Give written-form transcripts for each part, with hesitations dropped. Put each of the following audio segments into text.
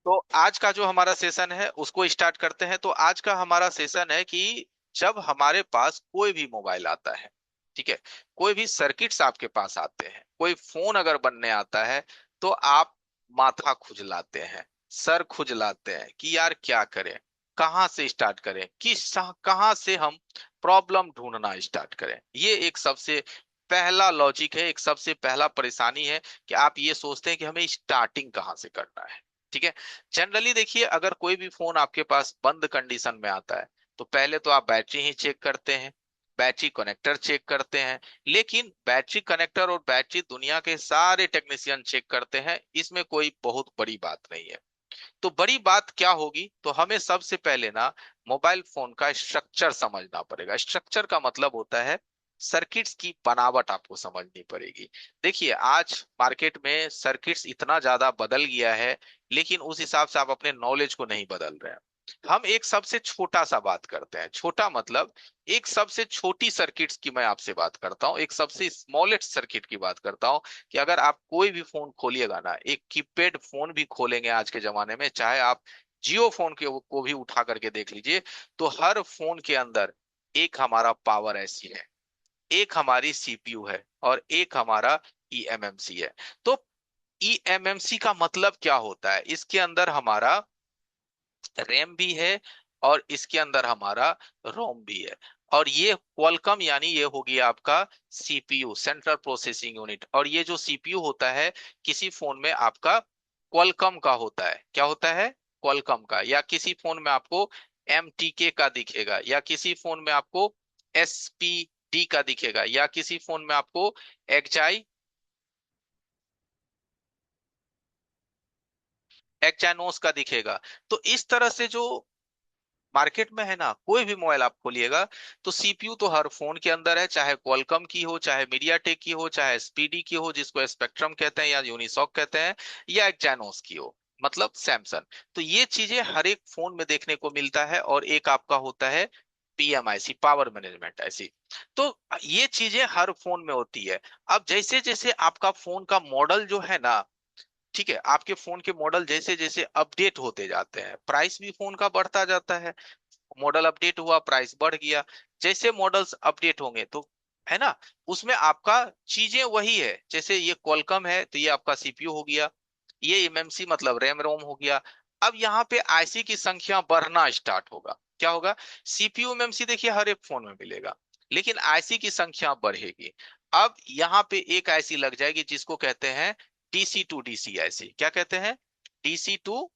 तो आज का जो हमारा सेशन है उसको स्टार्ट करते हैं। तो आज का हमारा सेशन है कि जब हमारे पास कोई भी मोबाइल आता है, ठीक है, कोई भी सर्किट्स आपके पास आते हैं, कोई फोन अगर बनने आता है, तो आप माथा खुजलाते हैं, सर खुजलाते हैं कि यार क्या करें, कहाँ से स्टार्ट करें, कहाँ से हम प्रॉब्लम ढूंढना स्टार्ट करें। ये एक सबसे पहला लॉजिक है, एक सबसे पहला परेशानी है कि आप ये सोचते हैं कि हमें स्टार्टिंग कहाँ से करना है। ठीक है। जनरली देखिए, अगर कोई भी फोन आपके पास बंद कंडीशन में आता है, तो पहले तो आप बैटरी ही चेक करते हैं, बैटरी कनेक्टर चेक करते हैं। लेकिन बैटरी कनेक्टर और बैटरी दुनिया के सारे टेक्नीशियन चेक करते हैं, इसमें कोई बहुत बड़ी बात नहीं है। तो बड़ी बात क्या होगी, तो हमें सबसे पहले ना मोबाइल फोन का स्ट्रक्चर समझना पड़ेगा। स्ट्रक्चर का मतलब होता है सर्किट्स की बनावट आपको समझनी पड़ेगी। देखिए, आज मार्केट में सर्किट्स इतना ज्यादा बदल गया है, लेकिन उस हिसाब से आप अपने नॉलेज को नहीं बदल रहे हैं। हम एक सबसे छोटा सा बात करते हैं, छोटा मतलब एक सबसे छोटी सर्किट्स की मैं आपसे बात करता हूँ, एक सबसे स्मॉलेस्ट सर्किट की बात करता हूँ। कि अगर आप कोई भी फोन खोलिएगा ना, एक कीपैड फोन भी खोलेंगे आज के जमाने में, चाहे आप जियो फोन को भी उठा करके देख लीजिए, तो हर फोन के अंदर एक हमारा पावर ऐसी है, एक हमारी सीपीयू है, और एक हमारा ईएमएमसी है। तो ईएमएमसी का मतलब क्या होता है, इसके अंदर हमारा रैम भी है, और इसके अंदर हमारा रोम भी है। और ये क्वालकॉम, यानी ये हो गया आपका सीपीयू, सेंट्रल प्रोसेसिंग यूनिट। और ये जो सीपीयू होता है, किसी फोन में आपका क्वालकॉम का होता है। क्या होता है? क्वालकॉम का। या किसी फोन में आपको एमटीके का दिखेगा, या किसी फोन में आपको एसपीडी का दिखेगा, या किसी फोन में आपको एक्जाई एक्जानोस का दिखेगा। तो इस तरह से जो मार्केट में है ना, कोई भी मोबाइल आप खोलिएगा, तो सीपीयू तो हर फोन के अंदर है, चाहे क्वालकॉम की हो, चाहे मीडियाटेक की हो, चाहे एसपीडी की हो जिसको स्पेक्ट्रम कहते हैं या यूनिसॉक कहते हैं, या एक्जानोस की हो मतलब सैमसंग। तो ये चीजें हर एक फोन में देखने को मिलता है। और एक आपका होता है पीएमआईसी, पावर मैनेजमेंट ऐसी। तो ये चीजें हर फोन में होती है। अब जैसे जैसे आपका फोन का मॉडल जो है ना, ठीक है, आपके फोन के मॉडल जैसे जैसे अपडेट होते जाते हैं, प्राइस भी फोन का बढ़ता जाता है। मॉडल अपडेट हुआ, प्राइस बढ़ गया। जैसे मॉडल्स अपडेट होंगे तो, है ना, उसमें आपका चीजें वही है। जैसे ये क्वालकॉम है तो ये आपका सीपीयू हो गया, ये एमएमसी मतलब रैम रोम हो गया। अब यहाँ पे आईसी की संख्या बढ़ना स्टार्ट होगा। क्या होगा? सीपीयू एमएमसी देखिए हर एक फोन में मिलेगा, लेकिन आईसी की संख्या बढ़ेगी। अब यहाँ पे एक आईसी लग जाएगी जिसको कहते हैं डीसी टू डीसी आईसी। क्या कहते हैं? DC to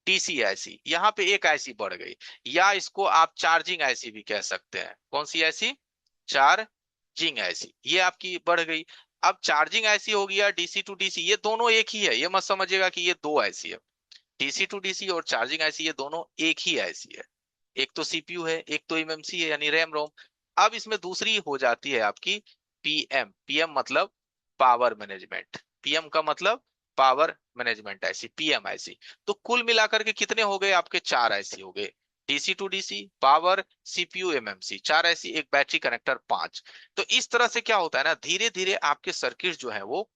DC IC. यहाँ पे एक आईसी बढ़ गई। या इसको आप चार्जिंग आईसी भी कह सकते हैं। कौन सी आईसी? चार्जिंग आईसी, ये आपकी बढ़ गई। अब चार्जिंग आईसी हो गया डीसी टू डीसी, ये दोनों एक ही है, ये मत समझिएगा कि ये दो आईसी है। डीसी टू डीसी और चार्जिंग आईसी ये दोनों एक ही आईसी है। एक तो सीपीयू है, एक तो एमएमसी है यानी रैम रोम। अब इसमें दूसरी हो जाती है आपकी पीएम। पीएम मतलब पावर मैनेजमेंट। पीएम का मतलब power management IC, PM IC. तो कुल मिलाकर के कितने हो गए आपके? चार आईसी हो गए। DC to DC, power, CPU, MMC, चार आईसी, एक बैटरी कनेक्टर, पांच। तो इस तरह से क्या होता है ना, धीरे धीरे आपके सर्किट जो है वो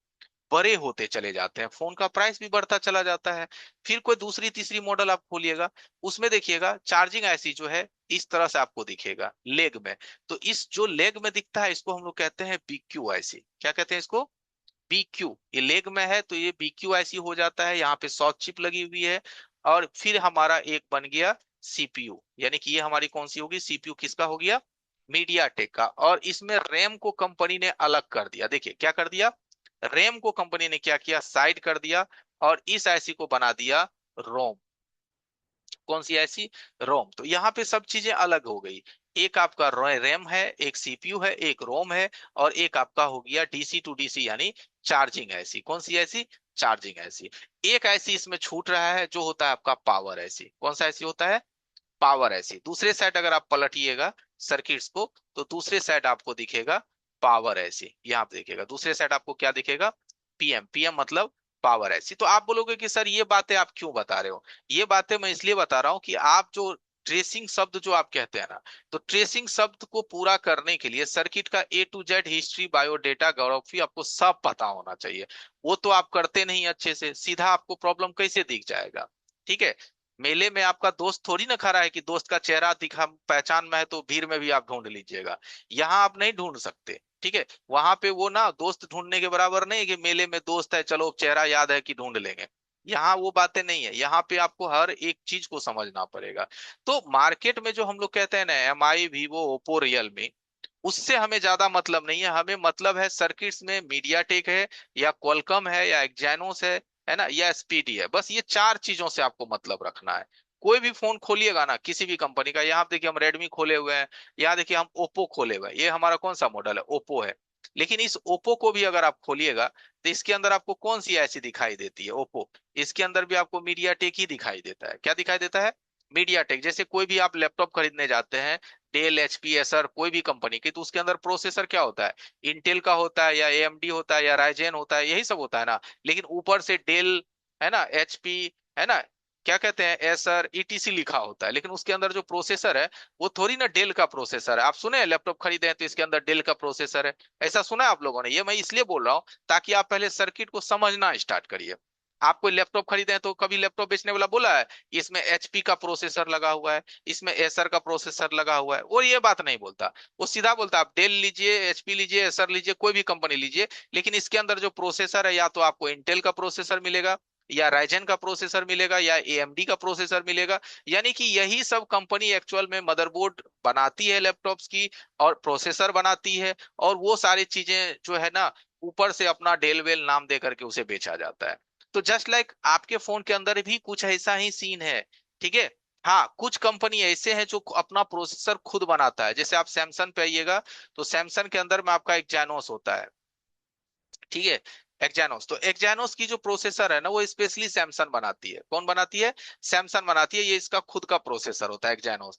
बड़े होते चले जाते हैं, फोन का प्राइस भी बढ़ता चला जाता है। फिर कोई दूसरी तीसरी मॉडल आप खोलिएगा, उसमें देखिएगा चार्जिंग आईसी जो है इस तरह से आपको दिखेगा लेग में। तो इस जो लेग में दिखता है इसको हम लोग कहते हैं बीक्यू आईसी। क्या कहते हैं इसको? बीक्यू। ये लेग में है तो ये बीक्यू आईसी हो जाता है, यहाँ पे 100 चिप लगी हुई है। और फिर हमारा एक बन गया सीपीयू, यानी कि ये हमारी कौन सी होगी? सीपीयू किसका हो गया? मीडिया टेक का। और इसमें रैम को कंपनी ने अलग कर दिया। देखिए क्या कर दिया, रैम को कंपनी ने क्या किया? साइड कर दिया, और इस आईसी को बना दिया रोम। कौन सी आईसी? रोम। तो यहाँ पे सब चीजें अलग हो गई। एक आपका रैम है, एक सीपीयू है, एक रोम है, और एक आपका हो गया डीसी टू डीसी यानी चार्जिंग आईसी। कौन सी आईसी? Charging IC. एक आईसी इसमें छूट रहा है जो होता है आपका पावर आईसी। कौन सा आईसी होता है? Power IC. दूसरे साइड अगर आप पलटिएगा सर्किट्स को, तो दूसरे साइड आपको दिखेगा पावर आईसी। यहाँ पे देखिएगा दूसरे साइड आपको क्या दिखेगा? पीएम। पीएम मतलब पावर आईसी। तो आप बोलोगे कि सर ये बातें आप क्यों बता रहे हो? ये बातें मैं इसलिए बता रहा हूँ कि आप जो ट्रेसिंग शब्द जो आप कहते हैं ना, तो ट्रेसिंग शब्द को पूरा करने के लिए सर्किट का A to Z history, biodata, geography आपको सब पता होना चाहिए। वो तो आप करते नहीं अच्छे से, सीधा आपको प्रॉब्लम कैसे दिख जाएगा? ठीक है। मेले में आपका दोस्त थोड़ी ना खड़ा है कि दोस्त का चेहरा दिखा पहचान में है तो भीड़ में भी आप ढूंढ लीजिएगा। यहाँ आप नहीं ढूंढ सकते। ठीक है, वहां पे वो ना दोस्त ढूंढने के बराबर नहीं है कि मेले में दोस्त है चलो चेहरा याद है कि ढूंढ लेंगे। यहाँ वो बातें नहीं है, यहाँ पे आपको हर एक चीज को समझना पड़ेगा। तो मार्केट में जो हम लोग कहते हैं ना MI, वीवो, ओप्पो, रियलमी, उससे हमें ज्यादा मतलब नहीं है। हमें मतलब है सर्किट्स में मीडियाटेक है या क्वालकॉम है या एक्जाइनोस है ना, या एसपीडी है। बस ये चार चीजों से आपको मतलब रखना है। कोई भी फोन खोलिएगा ना किसी भी कंपनी का, यहाँ देखिए हम रेडमी खोले हुए हैं, यहाँ देखिए हम ओप्पो खोले हुए हैं, ये हमारा कौन सा मॉडल है, ओप्पो है। लेकिन इस ओप्पो को भी अगर आप खोलिएगा तो इसके अंदर आपको कौन सी ऐसी दिखाई देती है, ओप्पो, इसके अंदर भी आपको मीडियाटेक ही दिखाई देता है। क्या दिखाई देता है? मीडियाटेक। जैसे कोई भी आप लैपटॉप खरीदने जाते हैं, डेल, एचपी, एसर, कोई भी कंपनी की, तो उसके अंदर प्रोसेसर क्या होता है, इंटेल का होता है या एएमडी होता है या राइजेन होता है, यही सब होता है ना। लेकिन ऊपर से डेल, है ना, एचपी, है ना, क्या कहते हैं, एसर, ईटीसी लिखा होता है। लेकिन उसके अंदर जो प्रोसेसर है वो थोड़ी ना डेल का प्रोसेसर है। आप सुने हैं लैपटॉप खरीदे हैं तो इसके अंदर डेल का प्रोसेसर है, ऐसा सुना है आप लोगों ने? ये मैं इसलिए बोल रहा हूँ ताकि आप पहले सर्किट को समझना स्टार्ट करिए। आप कोई लैपटॉप खरीदे हैं तो कभी लैपटॉप बेचने वाला बोला है इसमें एचपी का प्रोसेसर लगा हुआ है, इसमें एसर का प्रोसेसर लगा हुआ है? वो ये बात नहीं बोलता। वो सीधा बोलता है आप डेल लीजिए, एचपी लीजिए, एसर लीजिए, कोई भी कंपनी लीजिए, लेकिन इसके अंदर जो प्रोसेसर है या तो आपको इंटेल का प्रोसेसर मिलेगा या राइजन का प्रोसेसर मिलेगा या एएमडी का प्रोसेसर मिलेगा। यानी कि यही सब कंपनी एक्चुअल में मदरबोर्ड बनाती है लैपटॉप्स की, और प्रोसेसर बनाती है, और वो सारी चीजें जो है ना ऊपर से अपना डेल वेल नाम दे करके उसे बेचा जाता है। तो जस्ट लाइक आपके फोन के अंदर भी कुछ ऐसा ही सीन है। ठीक है। हाँ, कुछ कंपनी ऐसे हैं जो अपना प्रोसेसर खुद बनाता है। जैसे आप सैमसंग पे आइएगा तो सैमसंग के अंदर में आपका एक जैनोस होता है। ठीक है, एक्जानोस। तो एक्जानोस की जो प्रोसेसर है ना वो स्पेशली सैमसंग बनाती है। कौन बनाती है? सैमसंग बनाती है। ये इसका खुद का प्रोसेसर होता है एक्जानोस।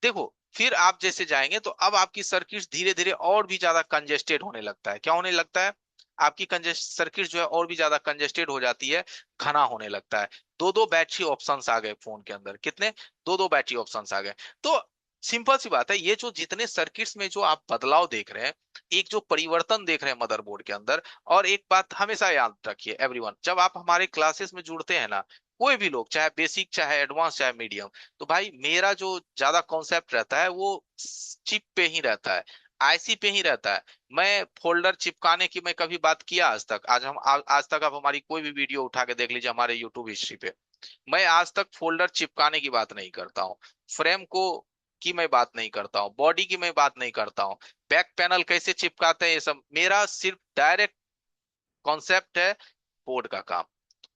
देखो, फिर आप जैसे जाएंगे तो अब आपकी सर्किट धीरे धीरे और भी ज्यादा कंजेस्टेड होने लगता है। क्या होने लगता है? आपकी कंजेस्ट सर्किट जो है और भी ज्यादा कंजेस्टेड हो जाती है, घना होने लगता है। दो दो बैटरी ऑप्शंस आ गए फोन के अंदर। कितने? दो दो बैटरी ऑप्शंस आ गए। तो सिंपल सी बात है, ये जो जितने सर्किट्स में जो आप बदलाव देख रहे हैं, एक जो परिवर्तन देख रहे हैं मदरबोर्ड के अंदर। और एक बात हमेशा याद रखिए एवरीवन, जब आप हमारे क्लासेस में जुड़ते हैं ना, कोई भी लोग, चाहे बेसिक, चाहे एडवांस, चाहे मीडियम, तो भाई मेरा जो ज्यादा कॉन्सेप्ट रहता है वो चिप पे ही रहता है, आईसी पे ही रहता है। मैं फोल्डर चिपकाने की मैं कभी बात किया आज तक? आज तक आप हमारी कोई भी वीडियो उठा के देख लीजिए हमारे यूट्यूब हिस्ट्री पे, मैं आज तक फोल्डर चिपकाने की बात नहीं करता हूँ। फ्रेम को की मैं बात नहीं करता हूँ, बॉडी की मैं बात नहीं करता हूँ, बैक पैनल कैसे चिपकाते हैं, ये सब मेरा सिर्फ डायरेक्ट कॉन्सेप्ट है बोर्ड का काम।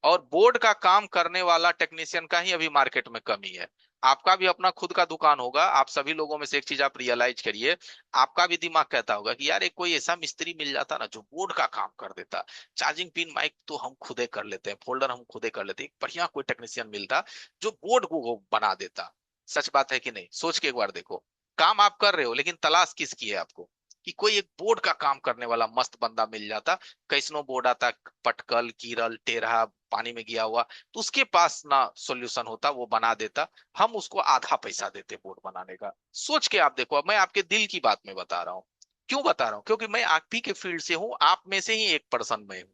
और बोर्ड का काम करने वाला टेक्नीशियन का ही अभी मार्केट में कमी है। आपका भी अपना खुद का दुकान होगा, आप सभी लोगों में से एक चीज आप रियलाइज करिए, आपका भी दिमाग कहता होगा कि यार एक कोई ऐसा मिस्त्री मिल जाता ना जो बोर्ड का काम कर देता, चार्जिंग पिन माइक तो हम खुदे कर लेते हैं, फोल्डर हम खुदे कर लेते हैं, एक बढ़िया कोई टेक्नीशियन मिलता जो बोर्ड को बना देता। सच बात है कि नहीं? सोच के एक बार देखो, काम आप कर रहे हो लेकिन तलाश किसकी है आपको? कि कोई एक बोर्ड का काम करने वाला मस्त बंदा मिल जाता। कैसनो बोर्ड आता, पटकल, कीरल, टेढ़ा, पानी में गया हुआ, तो उसके पास ना सॉल्यूशन होता, वो बना देता। हम उसको आधा पैसा देते बोर्ड बनाने का। सोच के आप देखो, अब मैं आपके दिल की बात में बता रहा हूँ। क्यों बता रहा हूँ? क्योंकि मैं आप ही के फील्ड से हूँ, आप में से ही एक पर्सन में हूँ।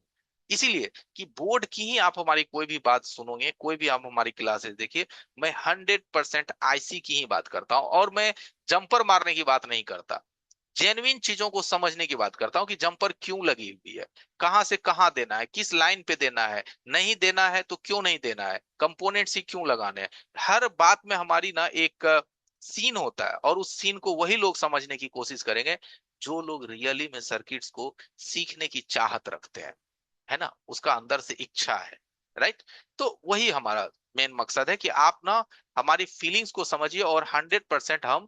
इसीलिए कि बोर्ड की ही आप हमारी कोई भी बात सुनोगे, कोई भी आप हमारी क्लासेस देखिए, मैं 100% आईसी की ही बात करता हूँ। और मैं जंपर मारने की बात नहीं करता, जेन्युइन चीजों को समझने की बात करता हूँ कि जंपर क्यों लगी हुई है, कहां से कहां देना है, किस लाइन पे देना है, नहीं देना है तो क्यों नहीं देना है, कंपोनेंट्स ही क्यों लगाने हैं। हर बात में हमारी ना एक सीन होता है, और उस सीन को वही लोग समझने की कोशिश करेंगे जो लोग रियली में सर्किट्स को सीखने की चाहत रखते हैं, है ना, उसका अंदर से इच्छा है। राइट। तो वही हमारा मेन मकसद है कि आप ना हमारी फीलिंग्स को समझिए, और 100% हम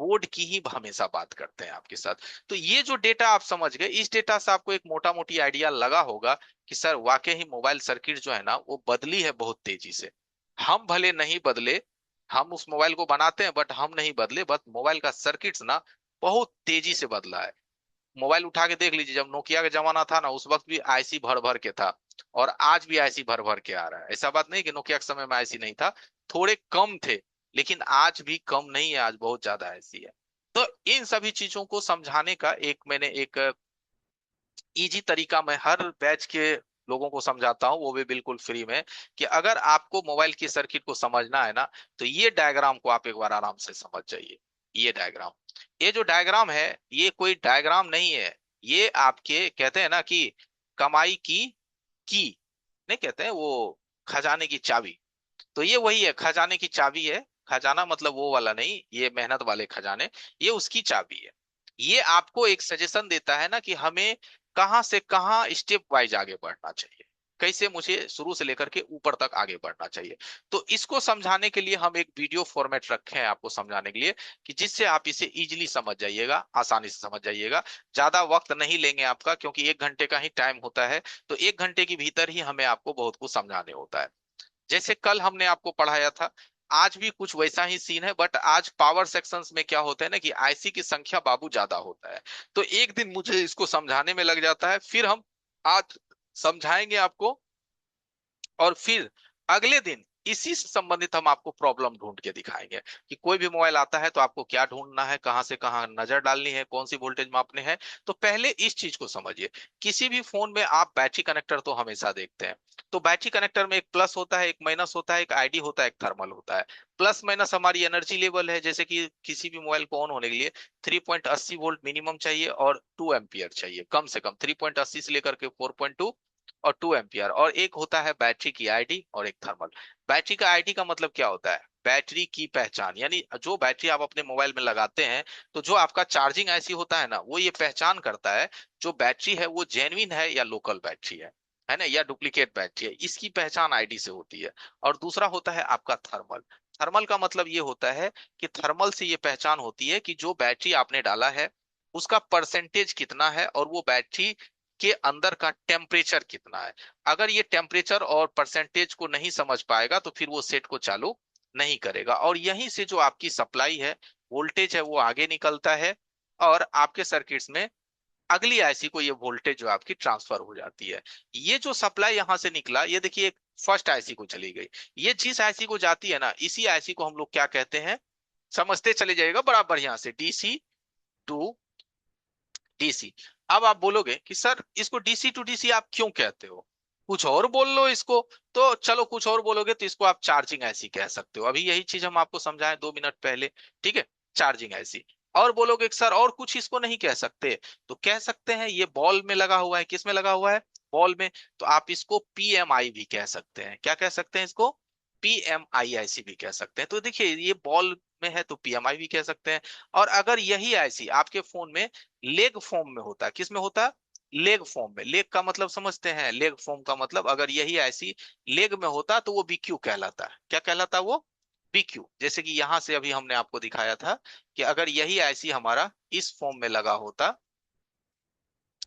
बोर्ड की ही हमेशा बात करते हैं आपके साथ। तो ये जो डेटा आप समझ गए, इस डेटा से आपको एक मोटा मोटी आइडिया लगा होगा कि सर वाकई ही मोबाइल सर्किट जो है ना वो बदली है बहुत तेजी से। हम भले नहीं बदले, हम उस मोबाइल को बनाते हैं बट हम नहीं बदले, बट मोबाइल का सर्किट्स ना बहुत तेजी से बदला है। मोबाइल उठा के देख लीजिए, जब नोकिया का जमाना था ना उस वक्त भी आईसी भर भर के था, और आज भी आईसी भर भर के आ रहा है। ऐसा बात नहीं कि नोकिया के समय में आईसी नहीं था, थोड़े कम थे, लेकिन आज भी कम नहीं है, आज बहुत ज्यादा आईसी है। तो इन सभी चीजों को समझाने का एक मैंने एक इजी तरीका मैं हर बैच के लोगों को समझाता हूँ, वो भी बिल्कुल फ्री में, कि अगर आपको मोबाइल की सर्किट को समझना है ना, तो ये डायग्राम को आप एक बार आराम से समझ जाइए। ये डायग्राम, ये जो डायग्राम है, ये कोई डायग्राम नहीं है, ये आपके कहते हैं ना कि कमाई की नहीं कहते हैं वो, खजाने की चाबी। तो ये वही है, खजाने की चाबी है। खजाना मतलब वो वाला नहीं, ये मेहनत वाले खजाने, ये उसकी चाबी है। ये आपको एक सजेशन देता है ना कि हमें कहाँ से कहाँ स्टेप वाइज आगे बढ़ना चाहिए, कैसे मुझे शुरू से लेकर के ऊपर तक आगे बढ़ना चाहिए। तो इसको समझाने के लिए हम एक वीडियो फॉर्मेट रखे हैं आपको समझाने के लिए, कि जिससे आप इसे इजीली समझ जाइएगा, आसानी से समझ जाइएगा। ज्यादा वक्त नहीं लेंगे आपका, क्योंकि 1 घंटे का ही टाइम होता है। तो 1 घंटे के भीतर ही हमें आपको बहुत कुछ समझाने होता है। जैसे कल हमने आपको पढ़ाया था, आज भी कुछ वैसा ही सीन है, बट आज पावर सेक्शंस में क्या होता है ना कि आईसी की संख्या बाबू ज्यादा होता है। तो एक दिन मुझे इसको समझाने में लग जाता है, फिर हम आज समझाएंगे आपको, और फिर अगले दिन इसी से संबंधित हम आपको प्रॉब्लम ढूंढ के दिखाएंगे, कि कोई भी मोबाइल आता है तो आपको क्या ढूंढना है, कहां से कहां नजर डालनी है, कौन सी वोल्टेज मापने हैं। तो पहले इस चीज को समझिए। किसी भी फोन में आप बैटरी कनेक्टर तो हमेशा देखते हैं। तो बैटरी कनेक्टर में एक प्लस होता है, एक माइनस होता है, एक आईडी होता है, एक थर्मल होता है। प्लस माइनस हमारी एनर्जी लेवल है, जैसे कि किसी भी मोबाइल को ऑन होने के लिए 3.80 वोल्ट मिनिमम चाहिए, और 2 एम्पियर चाहिए कम से कम, 3.80 से लेकर के 4.2 और 2 एम्पियर। और एक होता है बैटरी की आईडी और एक थर्मल। बैटरी का आईडी का मतलब क्या होता है? बैटरी की पहचान, यानी जो बैटरी आप अपने मोबाइल में लगाते हैं, तो जो आपका चार्जिंग आईसी होता है ना, वो ये पहचान करता है जो बैटरी है वो जेन्युइन है या लोकल बैटरी है ना, या डुप्लीकेट बैटरी है, इसकी पहचान आईडी से होती है। और दूसरा होता है आपका थर्मल। थर्मल का मतलब ये होता है कि थर्मल से ये पहचान होती है कि जो बैटरी आपने डाला है उसका परसेंटेज कितना है, और वो बैटरी के अंदर का टेम्परेचर कितना है। अगर ये टेम्परेचर और परसेंटेज को नहीं समझ पाएगा तो फिर वो सेट को चालू नहीं करेगा, और यहीं से जो आपकी सप्लाई है, वोल्टेज है, वो आगे निकलता है, और आपके सर्किट्स में अगली आईसी को ये वोल्टेज जो आपकी ट्रांसफर हो जाती है। ये जो सप्लाई यहां से निकला, ये देखिए एक फर्स्ट आईसी को चली गई। ये जिस आईसी को जाती है ना, इसी आईसी को हम लोग क्या कहते हैं, समझते चले जाएगा बड़ा बढ़िया से, डीसी टू डीसी। अब आप बोलोगे कि सर इसको डीसी टू डीसी आप क्यों कहते हो, कुछ और बोल लो इसको। तो चलो कुछ और बोलोगे तो इसको आप चार्जिंग ऐसी कह सकते हो, अभी यही चीज हम आपको समझाएं 2 मिनट पहले। ठीक है, चार्जिंग ऐसी। और बोलोगे कि सर और कुछ इसको नहीं कह सकते, तो कह सकते हैं ये बॉल में लगा हुआ है। किस में लगा हुआ है? बॉल में। तो आप इसको पीएमआई भी कह सकते हैं। क्या कह सकते हैं इसको? पीएमआईआईसी भी कह सकते हैं। तो देखिए ये बॉल में है तो पीएमआई भी कह सकते हैं। और अगर यही आईसी आपके फोन में लेग फॉर्म में होता है, किस में होता है? लेग फॉर्म में। लेग का मतलब समझते हैं? लेग फॉर्म का मतलब अगर यही आईसी लेग में होता तो वो बीक्यू कहलाता है। क्या कहलाता है वो? बीक्यू। जैसे कि यहां से अभी हमने आपको दिखाया था कि अगर यही आईसी हमारा इस फॉर्म में लगा होता,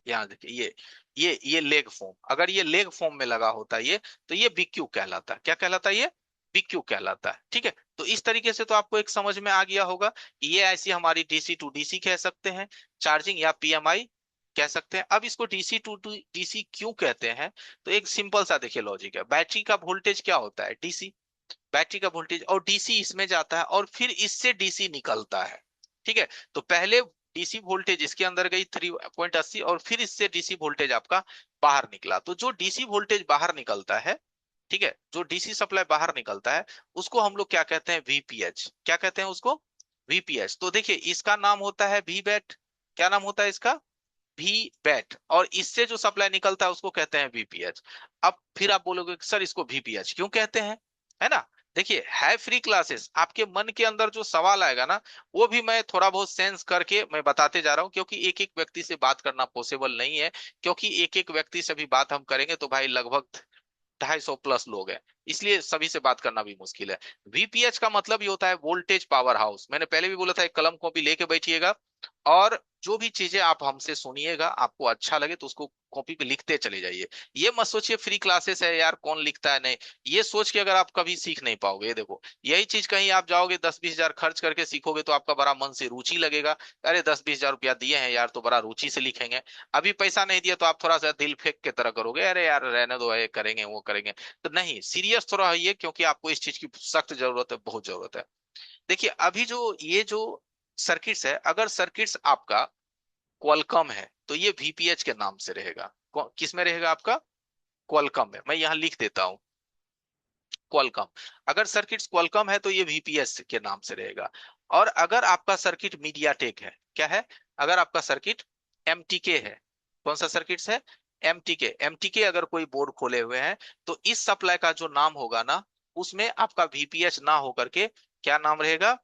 यहाँ देखिए ये लेग फॉर्म, अगर ये लेग फॉर्म में लगा होता ये, तो ये बीक्यू कहलाता है। क्या कहलाता है ये? बीक्यू कहलाता है। ठीक है, तो इस तरीके से तो आपको एक समझ में आ गया होगा। ये ऐसी हमारी डीसी टू डीसी कह सकते हैं, चार्जिंग, या पीएमआई कह सकते हैं। अब इसको डीसी टू डीसी क्यों कहते हैं? तो एक सिंपल सा देखिए लॉजिक है। बैटरी का वोल्टेज क्या होता है? डीसी। बैटरी का वोल्टेज, और डीसी इसमें जाता है, और फिर इससे डीसी निकलता है। ठीक है, तो पहले डीसी वोल्टेज इसके अंदर गई 3.80, और फिर इससे डीसी वोल्टेज आपका बाहर निकला। तो जो डीसी वोल्टेज बाहर निकलता है, ठीक है, जो डीसी सप्लाई बाहर निकलता है, उसको हम लोग क्या कहते हैं? वीपीएच। क्या कहते हैं उसको? वीपीएच। तो देखिए इसका नाम होता है वी बैट। क्या नाम होता है इसका? We bat. और इससे जो सप्लाई निकलता है उसको कहते हैं वीपीएच। अब फिर आप बोलोगे कि सर इसको वीपीएच क्यों कहते हैं, है ना? देखिए है फ्री क्लासेस, आपके मन के अंदर जो सवाल आएगा ना, वो भी मैं थोड़ा बहुत सेंस करके मैं बताते जा रहा हूँ, क्योंकि एक एक व्यक्ति से बात करना पॉसिबल नहीं है। क्योंकि एक एक व्यक्ति से भी बात हम करेंगे तो भाई लगभग 250 प्लस लोग हैं, इसलिए सभी से बात करना भी मुश्किल है। वीपीएच का मतलब ये होता है वोल्टेज पावर हाउस। मैंने पहले भी बोला था, एक कलम कॉपी लेके बैठिएगा, और जो भी चीजें आप हमसे सुनिएगा, आपको अच्छा लगे तो उसको कॉपी पे लिखते चले जाइए। ये मत सोचिए फ्री क्लासेस है यार कौन लिखता है, नहीं। ये सोच के अगर आप कभी सीख नहीं पाओगे। ये देखो, यही चीज कहीं आप जाओगे 10-20 हजार खर्च करके सीखोगे तो आपका बड़ा मन से रुचि लगेगा। अरे 10-20 हजार रुपया दिए हैं यार, तो बड़ा रुचि से लिखेंगे। अभी पैसा नहीं दिया तो आप थोड़ा सा दिल फेंक के तरह करोगे, अरे यार रहने दो, ये करेंगे वो करेंगे। तो नहीं, सीरियस थोड़ा होइए, क्योंकि आपको इस चीज की सख्त जरूरत है, बहुत जरूरत है। देखिए अभी जो ये जो सर्किट्स है, अगर सर्किट्स आपका क्वालकॉम है तो ये वीपीएच के नाम से रहेगा। किस में रहेगा आपका? क्वालकॉम है, मैं यहाँ लिख देता हूँ क्वालकॉम। अगर सर्किट क्वालकॉम है तो ये वीपीएस के नाम से रहेगा। और अगर आपका सर्किट मीडियाटेक है, क्या है, अगर आपका सर्किट एमटीके है, कौन सा सर्किट है, एमटीके, एमटीके अगर कोई बोर्ड खोले हुए हैं, तो इस सप्लाई का जो नाम होगा ना, उसमें आपका वीपीएच ना होकर के क्या नाम रहेगा,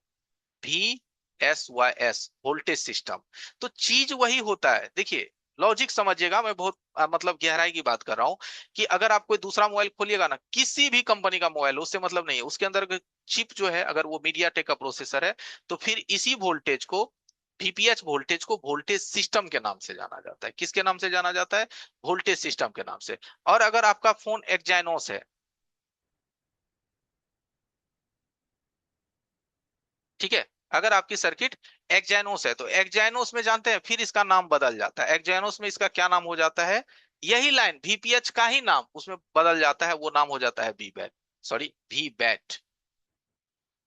VSYS, वोल्टेज सिस्टम। तो चीज वही होता है, देखिए लॉजिक समझिएगा, मैं बहुत मतलब गहराई की बात कर रहा हूं कि अगर आप कोई दूसरा मोबाइल खोलिएगा ना, किसी भी कंपनी का मोबाइल, उससे मतलब नहीं है, उसके अंदर चिप जो है अगर वो मीडियाटेक का प्रोसेसर है, तो फिर इसी वोल्टेज को, वीपीएच वोल्टेज को वोल्टेज सिस्टम के नाम से जाना जाता है। किसके नाम से जाना जाता है, वोल्टेज सिस्टम के नाम से। और अगर आपका फोन एक्जाइनोस है, ठीक है, अगर आपकी सर्किट एक्जाइनोस है, तो एक्जाइनोस में जानते हैं फिर इसका नाम बदल जाता है, एक्जाइनोस में इसका क्या नाम हो जाता है, यही लाइन वीपीएच का ही नाम उसमें बदल जाता है, वो नाम हो जाता है we bat, sorry we bat,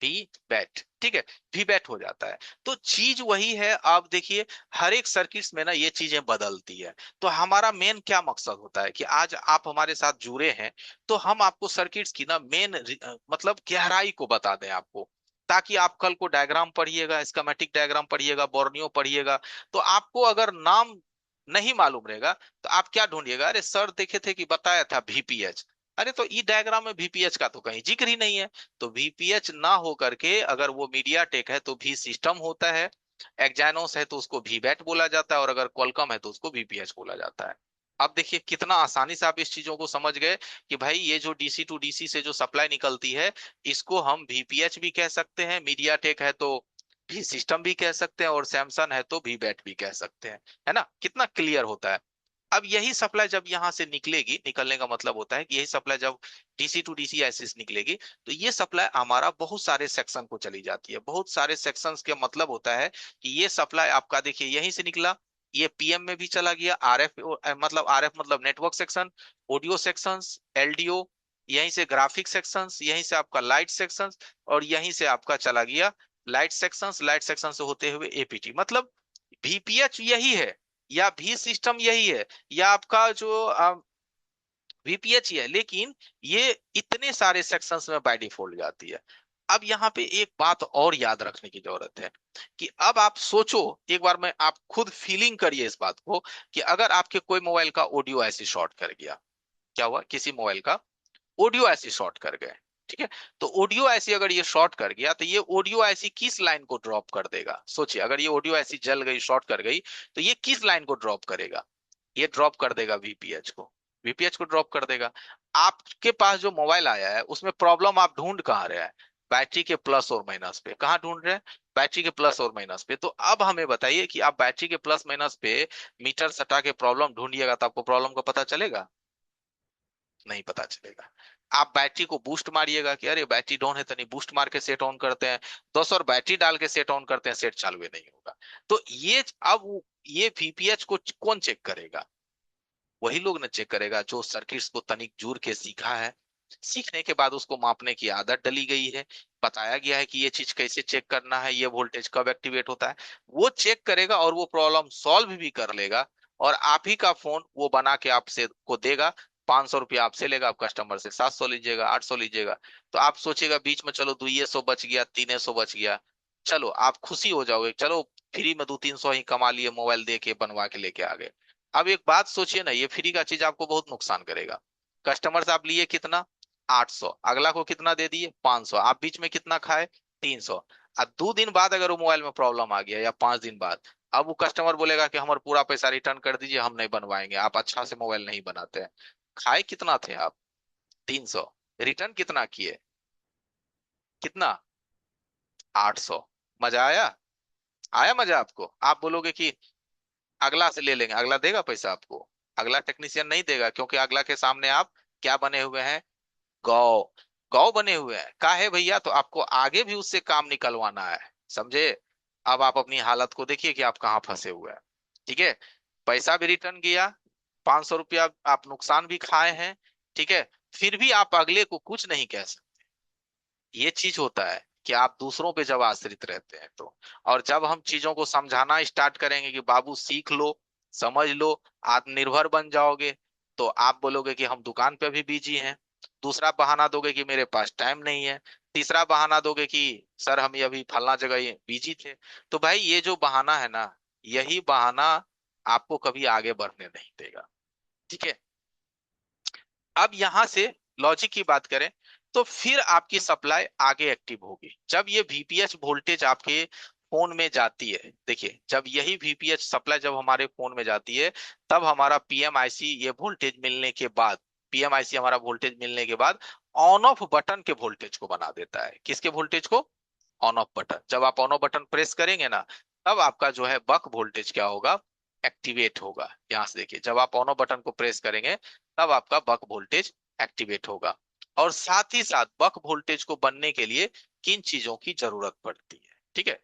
we bat, ठीक है, वी बैट हो जाता है। तो चीज वही है, आप देखिए हर एक सर्किट्स में ना ये चीजें बदलती है। तो हमारा मेन क्या मकसद होता है कि आज आप हमारे साथ जुड़े हैं, तो हम आपको सर्किट्स की ना मेन मतलब गहराई को बता दें आपको, ताकि आप कल को डायग्राम पढ़िएगा, स्कीमेटिक डायग्राम पढ़िएगा, बोर्नियो पढ़िएगा, तो आपको अगर नाम नहीं मालूम रहेगा, तो आप क्या ढूंढिएगा, अरे सर देखे थे कि बताया था वीपीएच, अरे तो ई डायग्राम में वीपीएच का तो कहीं जिक्र ही नहीं है। तो वीपीएच ना हो करके अगर वो मीडिया टेक है तो भी सिस्टम होता है, एक्जाइनोस है तो उसको वीबैट बोला जाता है, और अगर क्वालकॉम है तो उसको वीपीएच बोला जाता है। अब देखिए कितना आसानी से आप इस चीजों को समझ गए कि भाई ये जो डीसी टू डीसी से जो सप्लाई निकलती है, इसको हम वीपीएच भी कह सकते हैं, मीडिया टेक है तो भी सिस्टम भी कह सकते हैं, और सैमसंग है तो वीबैट भी कह सकते हैं। है ना, कितना क्लियर होता है। अब यही सप्लाई जब यहां से निकलेगी, निकलने का मतलब होता है कि यही सप्लाई जब डीसी टू डीसी एक्सिस निकलेगी, तो ये सप्लाई हमारा बहुत सारे सेक्शन को चली जाती है। बहुत सारे सेक्शंस का मतलब होता है कि ये सप्लाई आपका देखिए यहीं से निकला, ये पीएम में भी चला गया, आरएफ मतलब आरएफ मतलब network section, audio sections, LDO, यहीं से ग्राफिक सेक्शंस, यहीं से आपका लाइट सेक्शंस, और यहीं से आपका चला गया लाइट सेक्शंस, लाइट सेक्शन से होते हुए एपीटी। मतलब वीपीएच यही है, या भी सिस्टम यही है, या आपका जो वीपीएच ही है, लेकिन ये इतने सारे सेक्शंस में बाय डिफॉल्ट जाती है। अब यहाँ पे एक बात और याद रखने की जरूरत है कि अब आप सोचो, एक बार में आप खुद फीलिंग करिए इस बात को, कि अगर आपके कोई मोबाइल का ऑडियो ऐसे शॉर्ट कर गया, क्या हुआ, किसी मोबाइल का ऑडियो ऐसे शॉर्ट कर गए, ठीक है, तो ऑडियो ऐसी अगर ये शॉर्ट कर गया, तो ये ऑडियो ऐसी किस लाइन को ड्रॉप कर देगा, सोचिए, अगर ये ऑडियो ऐसी जल गई, शॉर्ट कर गई, तो ये किस लाइन को ड्रॉप करेगा, ये ड्रॉप कर देगा वीपीएच को, वीपीएच को ड्रॉप कर देगा। आपके पास जो मोबाइल आया है उसमें प्रॉब्लम आप ढूंढ कहाँ रहे हैं, बैटरी के प्लस और माइनस पे, कहाँ ढूंढ रहे हैं, बैटरी के प्लस और माइनस पे। तो अब हमें बताइए कि आप बैटरी के प्लस माइनस पे मीटर सटा के प्रॉब्लम ढूंढिएगा, तो आपको प्रॉब्लम का पता चलेगा, नहीं पता चलेगा। आप बैटरी को बूस्ट मारिएगा कि अरे बैटरी डाउन है, तो नहीं बूस्ट मार के सेट ऑन करते हैं, 10 और बैटरी डाल के सेट ऑन करते हैं, सेट चालू ही नहीं होगा। तो ये अब ये वीपीएच को कौन चेक करेगा, वही लोग ने चेक करेगा जो सर्किट्स को तनिक जूर के सीखा है, सीखने के बाद उसको मापने की आदत डली गई है, बताया गया है कि ये चीज कैसे चेक करना है, ये वोल्टेज कब एक्टिवेट होता है, वो चेक करेगा और वो प्रॉब्लम सॉल्व भी कर लेगा। और आप ही का फोन वो बना के आपसे को देगा, 500 रुपया आपसे लेगा, आप कस्टमर से 700 लीजिएगा, 800 लीजिएगा। तो आप सोचिएगा बीच में चलो 200 बच गया, 300 बच गया, चलो आप खुशी हो जाओगे, चलो फ्री में 200-300 ही कमा लिए, मोबाइल दे के बनवा के लेके आ गए। अब एक बात सोचिए ना, ये फ्री का चीज आपको बहुत नुकसान करेगा। कस्टमर से आप लिए कितना, 800, अगला को कितना दे दिए, 500, आप बीच में कितना खाए, 300। अब 2 दिन बाद अगर वो मोबाइल में प्रॉब्लम आ गया, या 5 दिन बाद, अब वो कस्टमर बोलेगा कि हमारा पूरा पैसा रिटर्न कर दीजिए, हम नहीं बनवाएंगे, आप अच्छा से मोबाइल नहीं बनाते हैं। खाए कितना थे आप, 300, रिटर्न कितना किए, कितना, 800। मजा आया, आया मजा आपको, आप बोलोगे कि अगला से ले लेंगे, अगला देगा पैसा आपको, अगला टेक्नीशियन नहीं देगा, क्योंकि अगला के सामने आप क्या बने हुए हैं, गौ, गौ बने हुए हैं, का है भैया, तो आपको आगे भी उससे काम निकलवाना है, समझे। अब आप अपनी हालत को देखिए कि आप कहाँ फंसे हुए हैं, ठीक है, पैसा भी रिटर्न किया, 500 रुपया आप नुकसान भी खाए हैं, ठीक है, फिर भी आप अगले को कुछ नहीं कह सकते। ये चीज होता है कि आप दूसरों पे जब आश्रित रहते हैं तो, और जब हम चीजों को समझाना स्टार्ट करेंगे कि बाबू सीख लो, समझ लो, आत्मनिर्भर बन जाओगे, तो आप बोलोगे कि हम दुकान पे भी बिजी हैं। दूसरा बहाना दोगे कि मेरे पास टाइम नहीं है। तीसरा बहाना दोगे कि सर हम ये अभी फलना जगह बिजी थे। तो भाई ये जो बहाना है ना, यही बहाना आपको कभी आगे बढ़ने नहीं देगा। ठीक है। अब यहां से लॉजिक की बात करें, तो फिर आपकी सप्लाई आगे एक्टिव होगी जब ये वीपीएच वोल्टेज आपके फोन में जाती है। देखिए, जब यही वीपीएच सप्लाई जब हमारे फोन में जाती है, तब हमारा पीएमआईसी ये वोल्टेज मिलने के बाद, पीएमआईसी हमारा वोल्टेज मिलने के बाद ऑन ऑफ बटन के वोल्टेज को बना देता है। किसके वोल्टेज को? On off button. जब आप ऑन ऑफ बटन प्रेस करेंगे ना, तब आपका जो है बक वोल्टेज क्या होगा? एक्टिवेट होगा। यहां से देखिए, जब आप ऑन ऑफ बटन को प्रेस करेंगे, तब आपका बक वोल्टेज एक्टिवेट होगा। और साथ ही साथ बक वोल्टेज को बनने के लिए किन चीजों की जरूरत पड़ती है? ठीक है,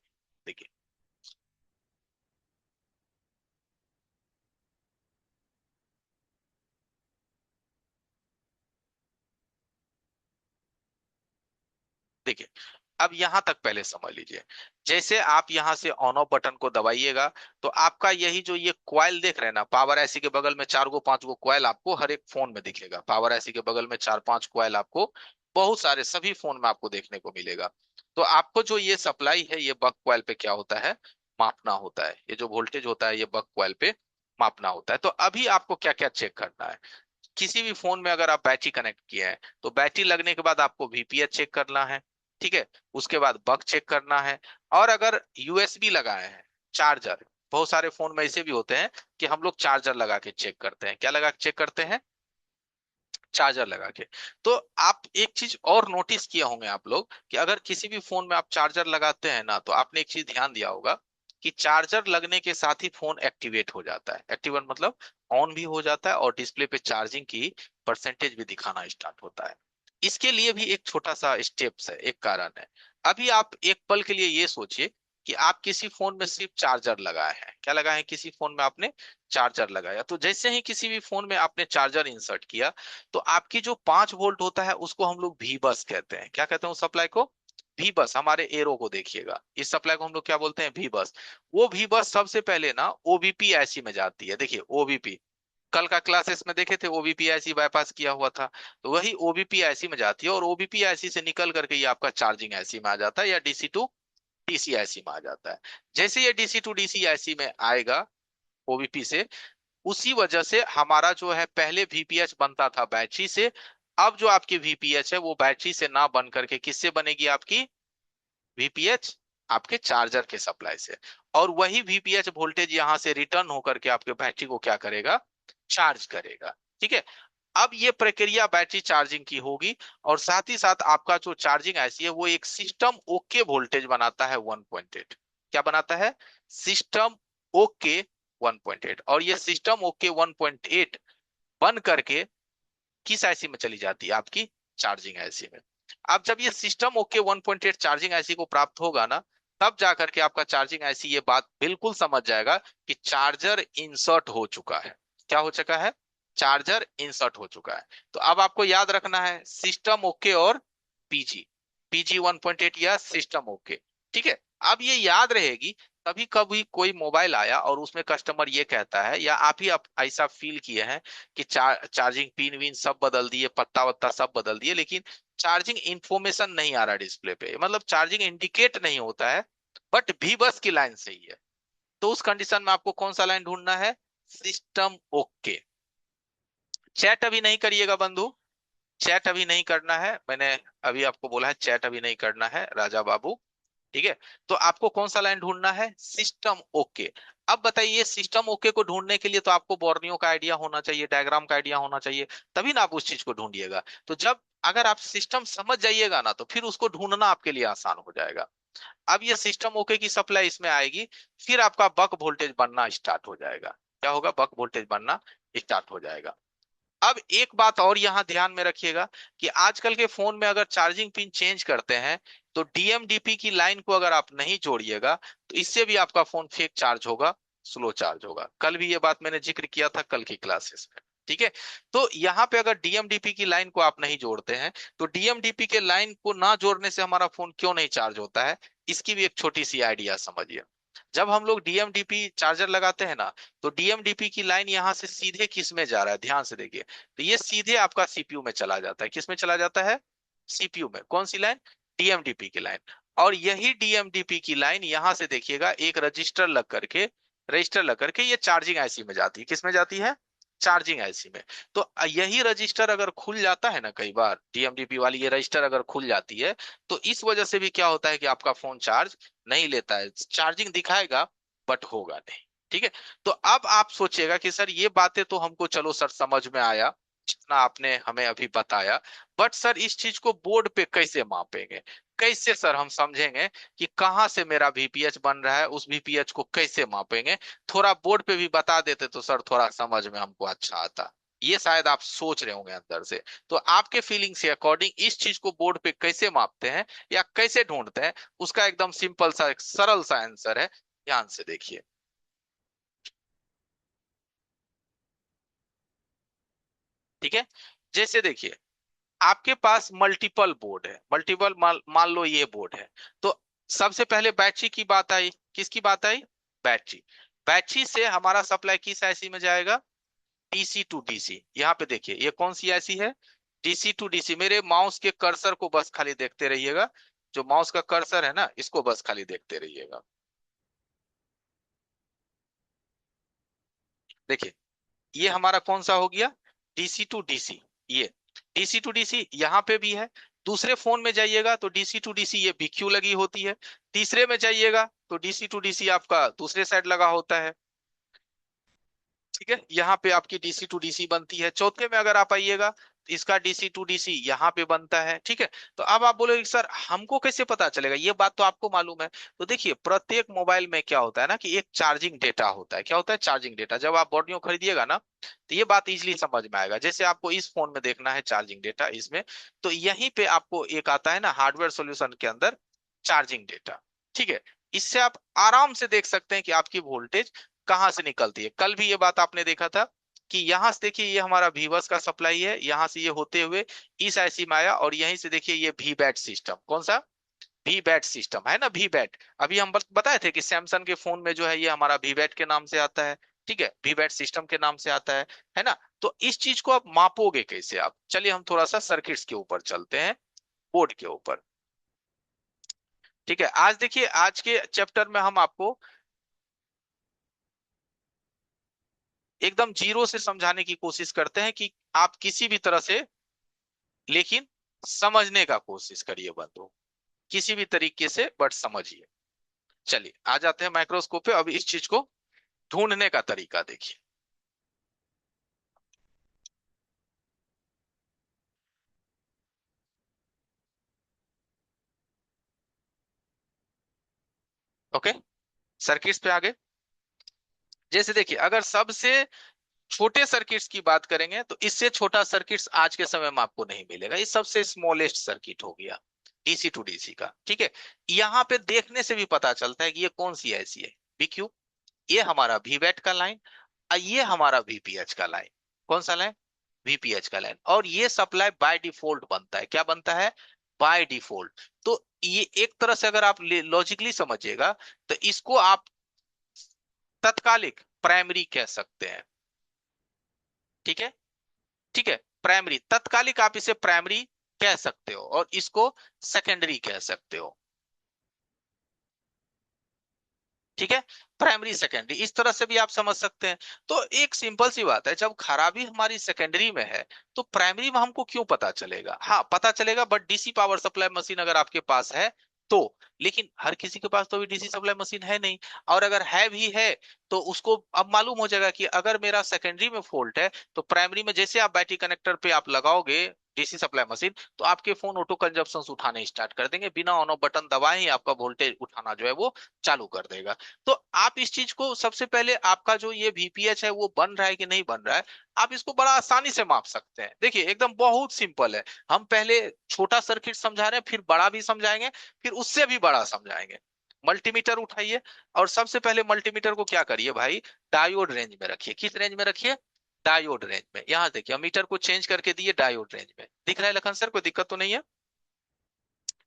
देखिए। देखिए, अब यहां तक पहले समझ लीजिए। जैसे आप यहां से ऑन ऑफ बटन को दबाइएगा, तो आपका यही जो ये कॉइल देख रहे हैं ना, पावर आईसी के बगल में चार गो पांच गो कॉइल आपको हर एक फोन में दिखेगा। पावर आईसी के बगल में चार पांच कॉइल आपको बहुत सारे सभी फोन में आपको देखने को मिलेगा। तो आपको जो ये सप्लाई है, ये बक कॉइल पे क्या होता है? मापना होता है। ये जो वोल्टेज होता है, ये बक कॉइल पे मापना होता है। तो अभी आपको क्या क्या चेक करना है? किसी भी फोन में अगर आप बैटरी कनेक्ट किए हैं, तो बैटरी लगने के बाद आपको वीपीएच चेक करना है। ठीक है। उसके बाद बक चेक करना है। और अगर यूएसबी लगाए हैं, चार्जर, बहुत सारे फोन में ऐसे भी होते हैं कि हम लोग चार्जर लगा के चेक करते हैं। क्या लगा के चेक करते हैं? चार्जर लगा के। तो आप एक चीज और नोटिस किए होंगे आप लोग, कि अगर किसी भी फोन में आप चार्जर लगाते हैं ना, तो आपने एक चीज ध्यान दिया होगा कि चार्जर लगने के साथ ही फोन एक्टिवेट हो जाता है। एक्टिवेट मतलब ऑन भी हो जाता है और डिस्प्ले पे चार्जिंग की परसेंटेज भी दिखाना स्टार्ट होता है। इसके लिए भी एक छोटा सा स्टेप्स है, एक कारण है। अभी आप एक पल के लिए ये सोचिए कि आप किसी फोन में सिर्फ चार्जर लगाए हैं। क्या लगाए हैं? किसी फोन में आपने चार्जर लगाया। तो जैसे ही किसी भी फोन में आपने चार्जर इंसर्ट किया, तो आपकी जो 5 वोल्ट होता है, उसको हम लोग भी बस कहते हैं। क्या कहते हैं उस सप्लाई को? भी बस। हमारे एरो को देखिएगा, इस सप्लाई को हम लोग क्या बोलते हैं? भी बस। वो भी बस सबसे पहले ना ओबीपी ऐसी में जाती है। देखिए, ओबीपी कल का क्लासेस में देखे थे, ओबीपी ऐसी बाईपास किया हुआ था। तो वही ओबीपी ऐसी में जाती है, और ओबीपी ऐसी से निकल करके ये आपका चार्जिंग ऐसी में आ जाता है, या डीसी टू डीसी ऐसी में आ जाता है। जैसे ये डीसी टू डीसी ऐसी में आएगा ओबीपी से, उसी वजह से हमारा जो है पहले वीपीएच बनता था बैटरी से। अब जो आपकी वीपीएच है, वो बैटरी से ना बन करके किससे बनेगी? आपकी वीपीएच आपके चार्जर के सप्लाई से। और वही वीपीएच वोल्टेज यहां से रिटर्न होकर के आपके बैटरी को क्या करेगा? चार्ज करेगा। ठीक है। अब ये प्रक्रिया बैटरी चार्जिंग की होगी, और साथ ही साथ आपका जो चार्जिंग आईसी है, वो एक सिस्टम ओके वोल्टेज बनाता है 1.8। क्या बनाता है? System okay 1.8। और ये सिस्टम ओके 1.8 बन करके किस आईसी में चली जाती है? आपकी चार्जिंग आईसी में। अब जब ये सिस्टम ओके 1.8 चार्जिंग आईसी को प्राप्त होगा ना, तब जाकर के आपका चार्जिंग आईसी ये बात बिल्कुल समझ जाएगा कि चार्जर इंसर्ट हो चुका है। क्या हो चुका है? चार्जर इंसर्ट हो चुका है। तो अब आपको याद रखना है सिस्टम ओके और पीजी, पीजी 1.8 या सिस्टम ओके। ठीक है। अब ये याद रहेगी। कभी कभी कोई मोबाइल आया और उसमें कस्टमर ये कहता है, या आप ऐसा फील किए हैं कि चार्जिंग पिन विन सब बदल दिए, पत्ता वत्ता सब बदल दिए, लेकिन चार्जिंग इंफॉर्मेशन नहीं आ रहा डिस्प्ले पे, मतलब चार्जिंग इंडिकेट नहीं होता है, बट भी बस की लाइन सही है। तो उस कंडीशन में आपको कौन सा लाइन ढूंढना है? System okay. चैट अभी नहीं करिएगा बंधु, चैट अभी नहीं करना है। मैंने अभी आपको बोला है चैट अभी नहीं करना है राजा बाबू। ठीक है। तो आपको कौन सा लाइन ढूंढना है? System okay. अब बताइए, सिस्टम ओके को ढूंढने के लिए तो आपको बोर्नियो का आइडिया होना चाहिए, डायग्राम का आइडिया होना चाहिए, तभी ना आप उस चीज को ढूंढिएगा। तो जब अगर आप सिस्टम समझ जाइएगा ना, तो फिर उसको ढूंढना आपके लिए आसान हो जाएगा। अब ये सिस्टम ओके की सप्लाई इसमें आएगी, फिर आपका बक वोल्टेज बनना स्टार्ट हो जाएगा। क्या होगा? बक वोल्टेज बनना स्टार्ट हो जाएगा। अब एक बात और यहां ध्यान में रखिएगा, कि आजकल के फोन में अगर चार्जिंग पिन चेंज करते हैं, तो डीएमडीपी की लाइन को अगर आप नहीं जोड़िएगा, तो इससे भी आपका फोन फेक चार्ज होगा, स्लो चार्ज होगा। कल भी ये बात मैंने जिक्र किया था कल की क्लासेस में। ठीक है। तो यहाँ पे अगर डीएमडीपी की लाइन को आप नहीं जोड़ते हैं, तो डीएमडीपी के लाइन को ना जोड़ने से हमारा फोन क्यों नहीं चार्ज होता है, इसकी भी एक छोटी सी आइडिया समझिए। जब हम लोग डीएमडीपी चार्जर लगाते हैं ना, तो डीएमडीपी की लाइन यहाँ से सीधे किस में जा रहा है, ध्यान से देखिए, तो ये सीधे आपका सीपीयू में चला जाता है। किस में चला जाता है? सीपीयू में। कौन सी लाइन? डीएमडीपी की लाइन। और यही डीएमडीपी की लाइन यहां से देखिएगा एक रजिस्टर लग करके ये चार्जिंग आईसी में जाती है। किस में जाती है? चार्जिंग आईसी में। तो यही रजिस्टर अगर खुल जाता है ना, कई बार डीएमडीपी वाली ये रजिस्टर अगर खुल जाती है, तो इस वजह से भी क्या होता है कि आपका फोन चार्ज नहीं लेता है। चार्जिंग दिखाएगा बट होगा नहीं। ठीक है। तो अब आप सोचिएगा कि सर ये बातें तो हमको चलो सर समझ में आया, जितना आपने हमें अभी बताया, बट सर इस चीज को बोर्ड पे कैसे मापेंगे? कैसे सर हम समझेंगे कि कहाँ से मेरा वीपीएच बन रहा है, उस वीपीएच को कैसे मापेंगे? थोड़ा बोर्ड पे भी बता देते तो सर थोड़ा समझ में हमको अच्छा आता। ये शायद आप सोच रहे होंगे अंदर से। तो आपके फीलिंग से अकॉर्डिंग इस चीज को बोर्ड पे कैसे मापते हैं या कैसे ढूंढते हैं, उसका एकदम सिंपल सा एक सरल सा आंसर है। ध्यान से देखिए। ठीक है। जैसे देखिए, आपके पास मल्टीपल बोर्ड है, मल्टीपल मान लो ये बोर्ड है। तो सबसे पहले बैटरी की बात आई। किसकी बात आई? बैटरी। बैटरी से हमारा सप्लाई किस आईसी में जाएगा? DC to DC. यहाँ पे देखिए ये कौन सी आईसी है? DC to DC. मेरे माउस के कर्सर को बस खाली देखते रहिएगा, जो माउस का कर्सर है ना, इसको बस खाली देखते रहिएगा। देखिए ये हमारा कौन सा हो गया? DC to DC. ये डीसी टू डीसी यहाँ पे भी है। दूसरे फोन में जाइएगा तो डीसी टू डीसी ये बीक्यू लगी होती है। तीसरे में जाइएगा तो डीसी टू डीसी आपका दूसरे साइड लगा होता है। ठीक है, यहाँ पे आपकी डीसी टू डीसी बनती है। चौथे में अगर आप आइएगा तो इसका डीसी टू डीसी यहाँ पे बनता है। ठीक है। तो अब आप बोलोगे सर हमको कैसे पता चलेगा? ये बात तो आपको मालूम है। तो देखिए प्रत्येक मोबाइल में क्या होता है ना कि एक चार्जिंग डेटा होता है। क्या होता है? Charging data. जब आप बॉडियो खरीदिएगा ना, तो ये बात इजीली समझ में आएगा। जैसे आपको इस फोन में देखना है चार्जिंग डेटा इसमें, तो यहीं पे आपको एक आता है ना हार्डवेयर सॉल्यूशन के अंदर, चार्जिंग डेटा। ठीक है। इससे आप आराम से देख सकते हैं कि आपकी वोल्टेज कहाँ से निकलती है। कल भी ये बात आपने देखा था कि यहां से देखिए ये हमारा वीबस का सप्लाई है, यहां से ये होते हुए इस आईसी में आया, और यहीं से देखिए ये वी बैट सिस्टम। कौन सा? वी बैट सिस्टम है ना, वी बैट। अभी हम बताए थे कि सैमसंग के फोन में जो है ये हमारा वी बैट के नाम से आता है। ठीक है, वी बैट सिस्टम के नाम से आता है ना। तो इस चीज को आप मापोगे कैसे? आप चलिए हम थोड़ा सा सर्किट्स के ऊपर चलते हैं, बोर्ड के ऊपर। ठीक है, आज देखिए आज के चैप्टर में हम आपको एकदम जीरो से समझाने की कोशिश करते हैं कि आप किसी भी तरह से, लेकिन समझने का कोशिश करिए बंधु, किसी भी तरीके से बट समझिए। चलिए आ जाते हैं माइक्रोस्कोप पे। अब इस चीज को ढूंढने का तरीका देखिए। ओके, सर्किट्स पे आगे। जैसे देखिए अगर सबसे छोटे सर्किट्स की बात करेंगे तो इससे छोटा सर्किट्स आज के समय में आपको नहीं मिलेगा। ये सबसे स्मॉलेस्ट सर्किट हो गया डीसी टू डीसी का। ठीक है। यहाँ पे देखने से भी पता चलता है कि ये कौन सी ऐसी है, बीक्यू। ये हमारा वीवैट का लाइन, ये हमारा वीपीएच का लाइन। कौन सा लाइन? वीपीएच का लाइन। और ये सप्लाई बाय डिफॉल्ट बनता है। क्या बनता है? By default. तो ये एक तरह से अगर आप लॉजिकली समझिएगा तो इसको आप तत्कालिक प्राइमरी कह सकते हैं। ठीक है। ठीक है, प्राइमरी तत्कालिक आप इसे प्राइमरी कह सकते हो, और इसको सेकेंडरी कह सकते हो। ठीक है, प्राइमरी सेकेंडरी इस तरह से भी आप समझ सकते हैं। तो एक सिंपल सी बात है, जब खराबी हमारी सेकेंडरी में है तो प्राइमरी में हमको क्यों पता चलेगा? हाँ पता चलेगा, but DC power supply machine अगर आपके पास है तो। लेकिन हर किसी के पास तो भी डीसी सप्लाई मशीन है नहीं। और अगर है भी है तो उसको अब मालूम हो जाएगा कि अगर मेरा सेकेंडरी में फॉल्ट है तो प्राइमरी में जैसे आप बैटरी कनेक्टर पे आप लगाओगे डीसी सप्लाई मशीन, तो आपके फोन ऑटो कंजप्शन उठाने स्टार्ट कर देंगे। बिना ऑन ऑफ बटन दबाए ही आपका वोल्टेज उठाना जो है वो चालू कर देगा। तो आप इस चीज को सबसे पहले, आपका जो ये वीपीएच है वो बन रहा है कि नहीं बन रहा है, आप इसको बड़ा आसानी से माप सकते हैं। देखिए एकदम बहुत सिंपल है। हम पहले छोटा सर्किट समझा रहे हैं, फिर बड़ा भी समझाएंगे, फिर उससे भी बड़ा समझाएंगे। मल्टीमीटर उठाइए, और सबसे पहले मल्टीमीटर को क्या करिए भाई, डायोड रेंज में रखिए। किस रेंज में रखिए? डायोड रेंज में। यहां देखिए मीटर को चेंज करके दिए डायोड रेंज में। दिख रहा है लखन सर? कोई दिक्कत तो नहीं है?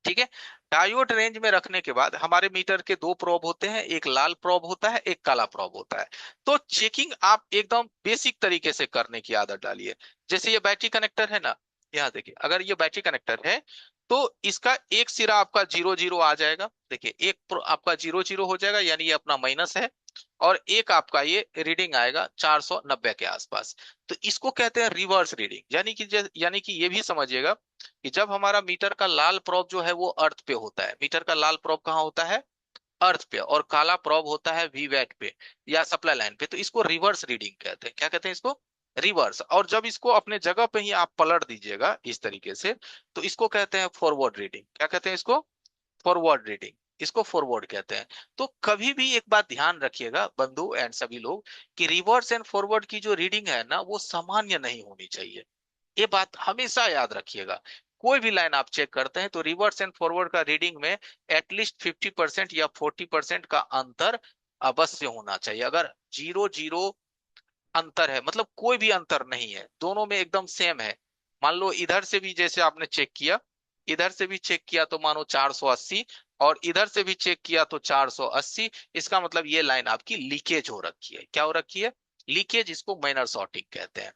ठीक है। डायोड रेंज में रखने के बाद हमारे मीटर के दो प्रोब होते हैं, एक लाल प्रोब होता है, एक काला प्रोब होता है। तो चेकिंग आप एकदम बेसिक तरीके से करने की आदत डालिए। जैसे ये बैटरी कनेक्टर है ना, यहाँ देखिए, अगर ये बैटरी कनेक्टर है तो इसका एक सिरा आपका 0 0 आ जाएगा। देखिए एक आपका 0 0 हो जाएगा, यानी ये अपना माइनस है। और एक आपका ये रीडिंग आएगा 490 के आसपास। तो इसको कहते हैं रिवर्स रीडिंग। यानी कि ये भी समझिएगा कि जब हमारा मीटर का लाल प्रोब जो है वो अर्थ पे होता है, मीटर का लाल प्रोब कहाँ होता है, अर्थ पे, और काला प्रोब होता है वी वैट पे या सप्लाई लाइन पे, तो इसको रिवर्स रीडिंग कहते हैं। क्या कहते हैं इसको, रिवर्स। और जब इसको अपने जगह पे ही आप पलट दीजिएगा इस तरीके से, तो इसको कहते हैं फॉरवर्ड रीडिंग। क्या कहते हैं इसको, फॉरवर्ड रीडिंग। इसको फॉरवर्ड कहते हैं। तो कभी भी एक बात ध्यान रखिएगा बंधु एंड सभी लोग, कि रिवर्स एंड फॉरवर्ड की जो रीडिंग है ना, वो सामान्य नहीं होनी चाहिए। ये बात हमेशा याद रखिएगा। कोई भी लाइन आप चेक करते हैं तो रिवर्स एंड फॉरवर्ड का रीडिंग में एटलीस्ट 50% या 40% का अंतर अवश्य होना चाहिए। अगर 0 0 अंतर है, मतलब कोई भी अंतर नहीं है, दोनों में एकदम सेम है। मान लो इधर से भी जैसे आपने चेक किया, इधर से भी चेक किया तो मानो 480, और इधर से भी चेक किया तो 480, इसका मतलब ये लाइन आपकी लीकेज हो रखी है। क्या हो रखी है, लीकेज। इसको माइनर शॉर्टिंग कहते हैं।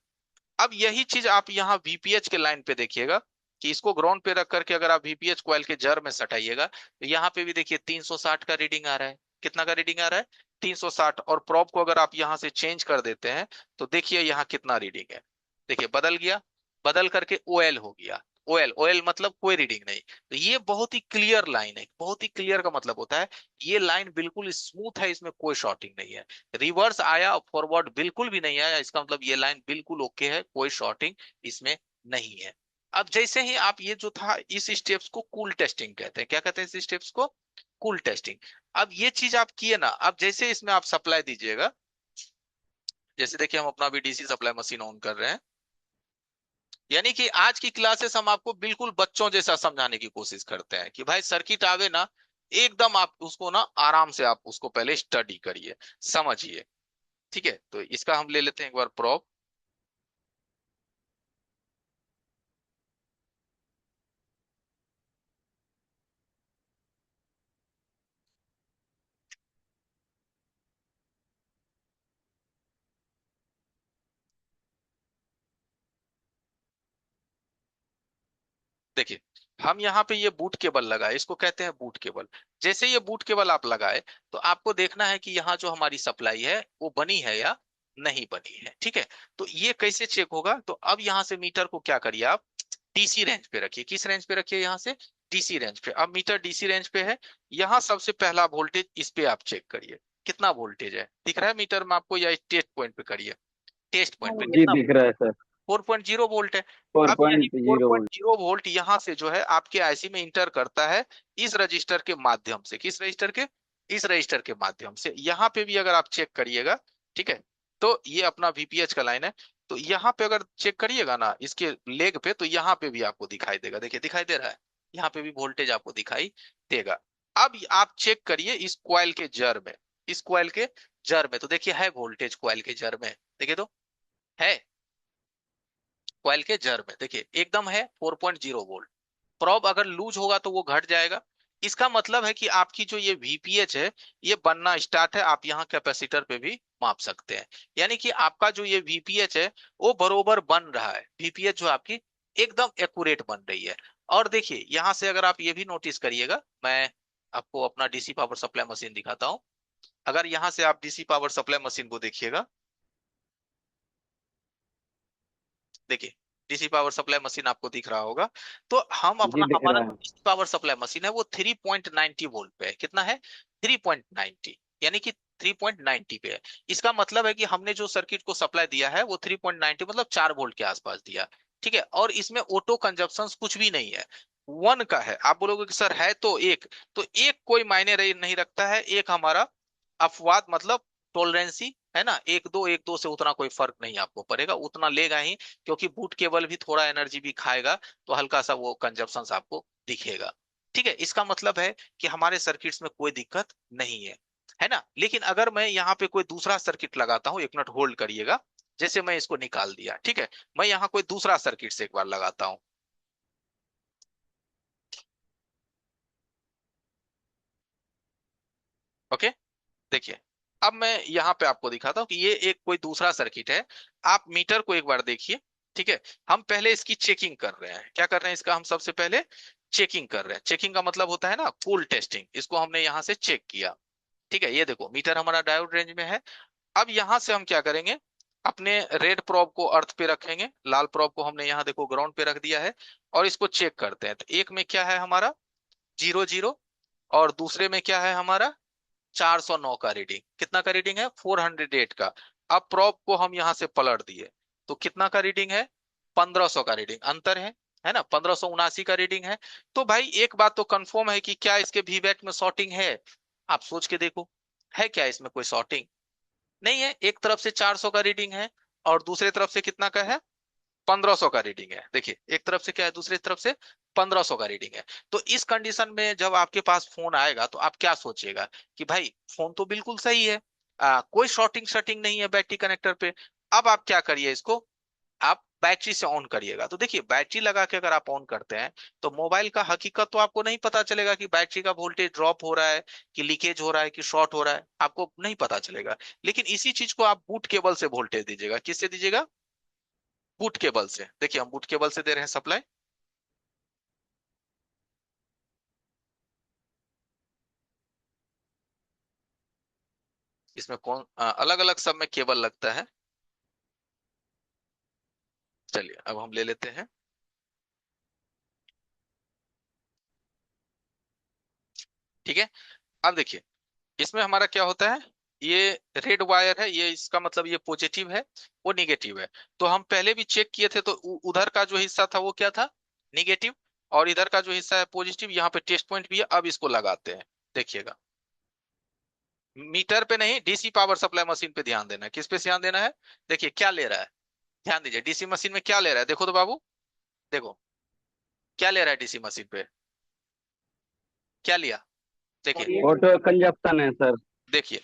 अब यही चीज आप यहाँ वीपीएच के लाइन पे देखिएगा, कि इसको ग्राउंड पे रख करके अगर आप वीपीएच कॉइल के जर में सटाइएगा, तो यहाँ पे भी देखिए 360 का रीडिंग आ रहा है। कितना का रीडिंग आ रहा है, 360। और प्रोब को अगर आप यहाँ से चेंज कर देते हैं, तो देखिए यहाँ कितना रीडिंग है। देखिए बदल गया, बदल करके ओएल हो गया। ओएल, ओएल मतलब कोई रीडिंग नहीं। तो ये बहुत ही क्लियर लाइन है। बहुत ही क्लियर का मतलब होता है ये लाइन बिल्कुल स्मूथ है, इसमें कोई शॉर्टिंग नहीं है। रिवर्स आया, फॉरवर्ड बिल्कुल भी नहीं आया, इसका मतलब ये लाइन बिल्कुल ओके है, कोई शॉर्टिंग इसमें नहीं है। अब जैसे ही आप ये जो था, इस स्टेप्स को कूल टेस्टिंग कहते हैं। क्या कहते हैं इस स्टेप्स को, कूल टेस्टिंग। अब ये चीज आप किए ना, अब जैसे इसमें आप सप्लाई दीजिएगा, जैसे देखिए हम अपना भी डीसी सप्लाई मशीन ऑन कर रहे हैं, यानी कि आज की क्लासेस हम आपको बिल्कुल बच्चों जैसा समझाने की कोशिश करते हैं, कि भाई सर्किट आवे ना, एकदम आप उसको ना आराम से आप उसको पहले स्टडी करिए, समझिए। ठीक है, तो इसका हम ले लेते हैं एक बार प्रोब। देखिए हम यहाँ पे ये बूट केबल लगाए, इसको कहते हैं बूट केबल। जैसे ये बूट केबल आप लगाए, तो आपको देखना है कि यहाँ जो हमारी सप्लाई है वो बनी है या नहीं बनी है। ठीक है, तो ये कैसे चेक होगा, तो अब यहाँ से मीटर को क्या करिए आप, डीसी रेंज पे रखिए। किस रेंज पे रखिए, यहाँ से डीसी रेंज पे। अब मीटर डीसी रेंज पे है, यहाँ सबसे पहला वोल्टेज इस पे आप चेक करिए, कितना वोल्टेज है, दिख रहा है मीटर में आपको, या टेस्ट पॉइंट पे करिए। टेस्ट पॉइंट पे जी कितना, दिख रहा है सर। 4.0 वोल्ट है। फोर अब यही पॉइंट जीरो वोल्ट 4.0 वोल्ट यहाँ से जो है आपके आईसी में इंटर करता है, इस रजिस्टर के माध्यम से। किस रजिस्टर के, इस रजिस्टर के माध्यम से। यहाँ पे भी अगर आप चेक करिएगा, ठीक है, तो ये अपना वीपीएच का लाइन है। तो यहाँ पे अगर चेक करिएगा ना इसके लेग पे, तो यहाँ पे भी आपको दिखाई देगा। देखिए दिखाई दे रहा है, यहाँ पे भी वोल्टेज आपको दिखाई देगा। अब आप चेक करिए इस क्वाइल के जर में, इस क्वाइल के जर में, तो देखिए है वोल्टेज क्वाइल के जर में, देखिए तो है, कॉइल के जर में देखिए एकदम है 4.0 वोल्ट। प्रोब अगर लूज होगा तो वो घट जाएगा। इसका मतलब है कि आपकी जो ये वीपीएच है, ये बनना स्टार्ट है। आप यहाँ कैपेसिटर पे भी माप सकते हैं, यानी कि आपका जो ये वीपीएच है वो बरोबर बन रहा है। वीपीएच जो आपकी एकदम एक्यूरेट बन रही है। और देखिए यहाँ से अगर आप ये भी नोटिस करिएगा, मैं आपको अपना डीसी पावर सप्लाई मशीन दिखाता हूँ। अगर यहाँ से आप डीसी पावर सप्लाई मशीन को देखिएगा, देखिए डीसी पावर सप्लाई मशीन आपको दिख रहा होगा। तो हम जी अपना, दिख हमारा रहा जो है। डीसी पावर सप्लाई मशीन है वो 3.90 वोल्ट पे है। कितना है, 3.90, यानी कि 3.90 पे है। इसका मतलब है कि हमने जो सर्किट को सप्लाई दिया है वो 3.90 मतलब 4 वोल्ट के आसपास दिया। ठीक है, और इसमें ऑटो कंजप्शन कुछ भी नहीं है, वन का है। आप बोलोगे कि सर है तो एक, तो एक कोई मायने नहीं रखता है। एक हमारा अपवाद मतलब टोलरेंसी है ना, एक दो से उतना कोई फर्क नहीं आपको पड़ेगा, उतना लेगा ही, क्योंकि बूट केबल भी थोड़ा एनर्जी भी खाएगा, तो हल्का सा वो कंजप्शन आपको दिखेगा। ठीक है, इसका मतलब है कि हमारे सर्किट्स में कोई दिक्कत नहीं है ना। लेकिन अगर मैं यहाँ पे कोई दूसरा सर्किट लगाता हूँ, 1 मिनट होल्ड करिएगा। जैसे मैं इसको निकाल दिया, ठीक है, मैं यहाँ कोई दूसरा सर्किट से एक बार लगाता हूँ। देखिए, अब मैं यहाँ पे आपको दिखाता हूँ कि ये एक कोई दूसरा सर्किट है। आप मीटर को एक बार देखिए। ठीक है, हम पहले इसकी चेकिंग कर रहे हैं। क्या कर रहे हैं इसका? हम सबसे पहले चेकिंग कर रहे हैं। चेकिंग का मतलब होता है ना कूल टेस्टिंग। इसको हमने यहाँ से चेक किया। ठीक है, ये देखो मीटर हमारा डायोड रेंज में है। अब यहां से हम क्या करेंगे, अपने रेड प्रोब को अर्थ पे रखेंगे, लाल प्रोब को हमने यहाँ देखो ग्राउंड पे रख दिया है, और इसको चेक करते हैं। तो एक में क्या है हमारा 00, और दूसरे में क्या है हमारा 409 का रीडिंग। कितना का रीडिंग है? 408 का। अब प्रोब को हम यहां से पलट दिए, तो कितना का रीडिंग है? 1500 का रीडिंग। अंतर है ना, 1579 का रीडिंग है। तो भाई एक बात तो कंफर्म है कि क्या इसके वीवैट में शॉर्टिंग है? आप सोच के देखो, है क्या इसमें कोई शॉर्टिंग? नहीं है। एक तरफ से 400 का रीडिंग है, और दूसरे तरफ से कितना का है? 1500 का रीडिंग है। देखिए, एक तरफ से क्या है, दूसरी तरफ से 1500 का रीडिंग है। तो इस कंडीशन में जब आपके पास फोन आएगा तो आप क्या सोचिएगा कि भाई फोन तो बिल्कुल सही है, कोई शॉर्टिंग शर्टिंग नहीं है बैटरी कनेक्टर पे। अब आप क्या करिए, इसको आप बैटरी से ऑन करिएगा। तो देखिए, बैटरी लगा के अगर आप ऑन करते हैं तो मोबाइल का हकीकत तो आपको नहीं पता चलेगा कि बैटरी का वोल्टेज ड्रॉप हो रहा है, कि लीकेज हो रहा है, कि शॉर्ट हो रहा है, आपको नहीं पता चलेगा। लेकिन इसी चीज को आप बूट केबल से वोल्टेज दीजिएगा। किससे दीजिएगा? बूट केबल से। देखिए, हम बूट केबल से दे रहे हैं सप्लाई। इसमें कौन अलग अलग सब में केबल लगता है। चलिए, अब हम ले लेते हैं। ठीक है, अब देखिए, इसमें हमारा क्या होता है, ये रेड वायर है, ये इसका मतलब ये पॉजिटिव है, वो निगेटिव है। तो हम पहले भी चेक किए थे, तो उधर का जो हिस्सा था वो क्या था? निगेटिव। और इधर का जो हिस्सा है पॉजिटिव। यहाँ पे टेस्ट पॉइंट भी है। अब इसको लगाते हैं, देखिएगा। मीटर पे नहीं, डीसी पावर सप्लाई मशीन पे ध्यान देना है। किस पे ध्यान देना है? देखिए क्या ले रहा है, ध्यान दीजिए। डीसी मशीन में क्या ले रहा है, देखो तो बाबू, देखो क्या ले रहा है डीसी मशीन पे, क्या लिया? देखिए, ऑटो कंजप्शन है सर। देखिए,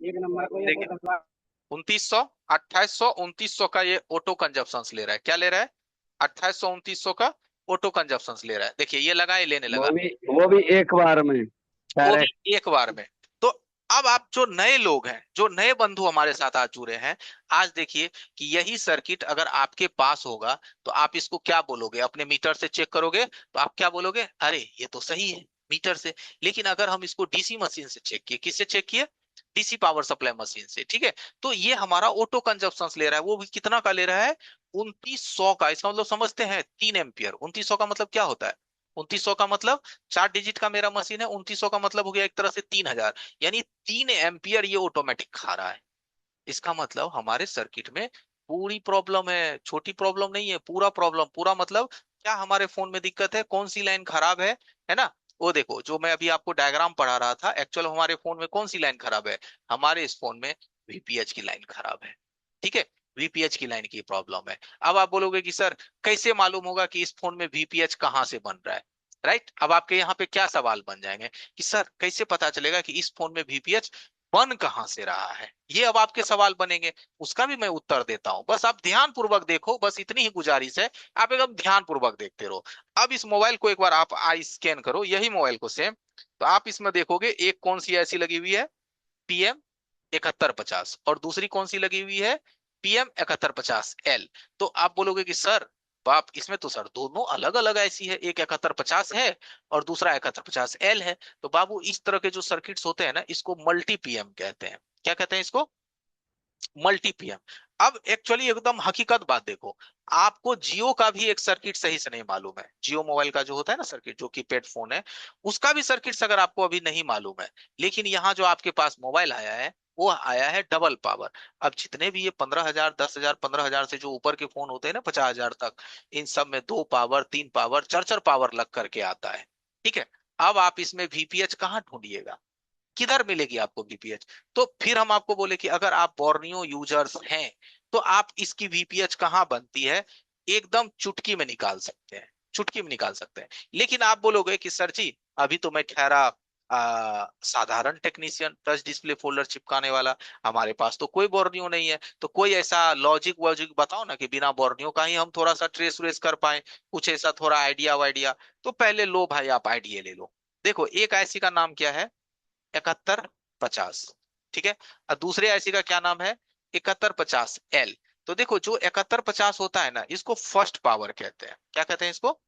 एक नंबर को ये देखिए, बहुत अच्छा। 2900, 2800, 2900 का ये ऑटो कंजप्शन ले रहा है। क्या ले रहा है? 2800, 2900 का ऑटो कंजप्शन ले रहा है। देखिए, ये लगा, ये लेने लगा। वो भी एक बार में वो डायरेक्ट। भी एक बार में। तो अब आप जो नए लोग हैं, जो नए बंधु हमारे साथ आज जुड़े हैं, आज देखिए कि यही सर्किट अगर आपके पास होगा तो आप इसको क्या बोलोगे? अपने मीटर से चेक करोगे तो आप क्या बोलोगे? अरे ये तो सही है मीटर से। लेकिन अगर हम इसको डीसी मशीन से चेक किए, किससे चेक किए? डीसी पावर सप्लाई मशीन से। ठीक है, तो ये हमारा ऑटो कंजप्शन ले रहा है। वो भी कितना का ले रहा है? 2900 का। इसका मतलब समझते हैं, 3 एम्पियर। 2900 का मतलब क्या होता है? 2900 का मतलब 4 डिजिट का मेरा मशीन है। 2900 का मतलब हो गया एक तरह से 3000, यानी 3 एम्पियर ये ऑटोमेटिक खा रहा है। इसका मतलब हमारे सर्किट में पूरी प्रॉब्लम है, छोटी प्रॉब्लम नहीं है, पूरा प्रॉब्लम। पूरा मतलब क्या हमारे फोन में दिक्कत है, कौन सी लाइन खराब है ना? वो देखो, जो मैं अभी आपको डायग्राम पढ़ा रहा था, एक्चुअल हमारे फोन में कौन सी लाइन खराब है? हमारे इस फोन में वीपीएच की लाइन खराब है। ठीक है, वीपीएच की लाइन की प्रॉब्लम है। अब आप बोलोगे कि सर कैसे मालूम होगा कि इस फोन में वीपीएच कहाँ से बन रहा है? राइट, अब आपके यहाँ पे क्या सवाल बन जाएंगे कि सर कैसे पता चलेगा कि इस फोन में वीपीएच बन कहाँ से रहा है? ये अब आपके सवाल बनेंगे। उसका भी मैं उत्तर देता हूं, बस आप ध्यान पूर्वक देखो। बस इतनी ही गुजारिश है, आप एकदम ध्यान पूर्वक देखते रहो। अब इस मोबाइल को एक बार आप आई स्कैन करो, यही मोबाइल को सेम। तो आप इसमें देखोगे एक कौन सी ऐसी लगी हुई है, पीएम 7150, और दूसरी कौन सी लगी हुई है, पीएम 7150 एल। तो आप बोलोगे कि सर बाप, इसमें तो सर दोनों अलग अलग ऐसी है, एक 7150 है और दूसरा 7150 एल है। तो बाबू, इस तरह के जो सर्किट्स होते हैं ना, इसको मल्टी पीएम कहते हैं। क्या कहते हैं इसको? Multi PM. अब एक्चुअली एकदम हकीकत बात देखो, आपको जियो का भी एक सर्किट सही से नहीं मालूम है। जियो मोबाइल का जो होता है ना सर्किट, जो कीपैड फोन है, उसका भी सर्किट अगर आपको अभी नहीं मालूम है। लेकिन यहाँ जो आपके पास मोबाइल आया है, वो आया है डबल पावर। अब जितने भी ये 15,000, 10,000, 15,000 से जो ऊपर के फोन होते हैं ना, 50,000 तक, इन सब में 2 पावर, 3 पावर, चर पावर लग करके आता है। ठीक है, अब आप इसमें वीपीएच कहाँ ढूंढिएगा? किधर मिलेगी आपको वीपीएच? तो फिर हम आपको बोले कि अगर आप बोर्नियो यूजर्स हैं तो आप इसकी वीपीएच कहाँ बनती है, एकदम चुटकी में निकाल सकते हैं। चुटकी में निकाल सकते हैं। लेकिन आप बोलोगे कि सर जी, अभी तो मैं ठहरा साधारण टेक्नीशियन, टच डिस्प्ले फोल्डर चिपकाने वाला, हमारे पास तो कोई बोर्नियो नहीं है। तो कोई ऐसा लॉजिक वॉजिक बताओ ना कि बिना बोर्नियो का ही हम थोड़ा सा ट्रेस व्रेस कर पाए, कुछ ऐसा थोड़ा आइडिया वाइडिया। तो पहले लो भाई, आप आइडिया ले लो। देखो, एक आईसी का नाम क्या है, 7150। ठीक है। और दूसरे आईसी का क्या नाम है? 7150L। तो देखो जो 7150 होता है ना, इसको फर्स्ट पावर कहते हैं। क्या कहते हैं इसको?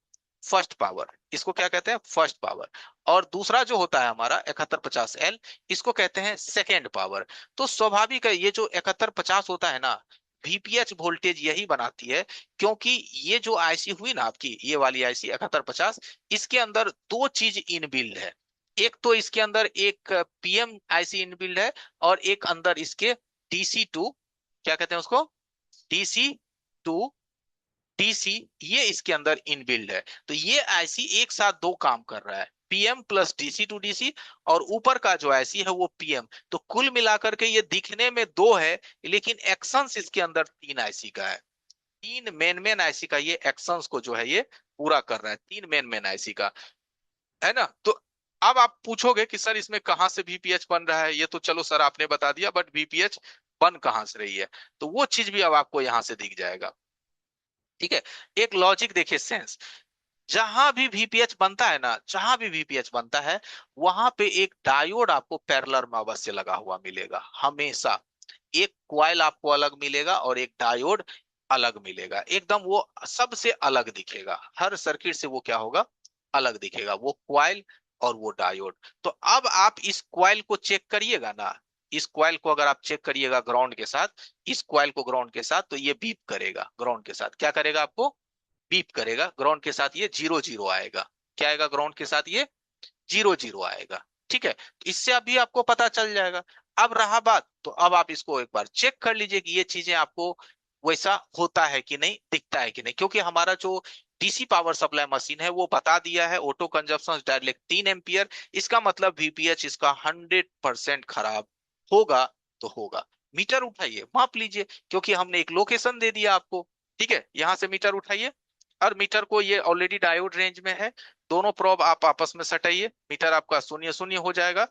First power. इसको क्या कहते हैं? First power. और दूसरा जो होता है हमारा 7150L, इसको कहते हैं सेकेंड पावर। तो स्वाभाविक है, ये जो 7150 होता है ना, वीपीएच वोल्टेज यही बनाती है। क्योंकि ये जो आईसी हुई ना आपकी, ये वाली आईसी 7150, इसके अंदर दो चीज इनबिल्ड है। एक तो इसके अंदर एक पीएम आईसी इनबिल्ड है, और एक अंदर इसके DC2, क्या कहते हैं उसको? DC2, डीसी, ये इसके अंदर इनबिल्ड है। तो ये आईसी एक साथ दो काम कर रहा है, पीएम प्लस DC2 DC, और ऊपर का जो आईसी है वो पीएम। तो कुल मिलाकर के ये दिखने में दो है, लेकिन एक्शंस इसके अंदर तीन आईसी का है। तीन मेन मेन आईसी का ये एक्शंस को जो है ये पूरा कर रहा है, तीन मेन मेन आईसी का, है ना? तो अब आप पूछोगे कि सर इसमें कहां से वीपीएच बन रहा है? ये तो चलो सर आपने बता दिया, बट वीपीएच बन कहां से रही है? तो वो चीज भी अब आपको यहां से दिख जाएगा। ठीक है। एक लॉजिक देखिए, सेंस। जहां भी वीपीएच बनता है ना, जहां भी वीपीएच बनता है, वहां पे एक डायोड आपको पैरेलल में अवश्य लगा हुआ मिलेगा हमेशा। एक क्वाइल आपको अलग मिलेगा और एक डायोड अलग मिलेगा, एकदम वो सबसे अलग दिखेगा। हर सर्किट से वो क्या होगा? अलग दिखेगा, वो क्वाइल और वो डायोड। तो अब आप इस क्वाइल को चेक करिएगा ना, इस क्वाइल को अगर आप चेक करिएगा ग्राउंड के साथ, इस क्वाइल को ग्राउंड के साथ, तो ये बीप करेगा ग्राउंड के साथ। क्या करेगा? आपको बीप करेगा ग्राउंड के साथ, ये 0 0 आएगा। क्या आएगा ग्राउंड के साथ? ये 0 0 आएगा। ठीक है, तो इससे अभी आपको पता चल जाएगा। अब रहा बात, तो अब आप इसको एक बार चेक कर लीजिए कि ये चीजें आपको वैसा होता है कि नहीं, दिखता है कि नहीं। क्योंकि हमारा जो डीसी पावर सप्लाई मशीन है वो बता दिया है ऑटो कंजप्शन डायरेक्ट 3 एम्पियर। इसका मतलब वीपीएच इसका 100% खराब होगा। तो होगा, मीटर उठाइए माप लीजिए, क्योंकि हमने एक लोकेशन दे दिया आपको। ठीक है, यहां से मीटर उठाइए, और मीटर को, ये ऑलरेडी डायोड रेंज में है, दोनों प्रोब आप आपस में सटाइए, मीटर आपका शून्य शून्य हो जाएगा।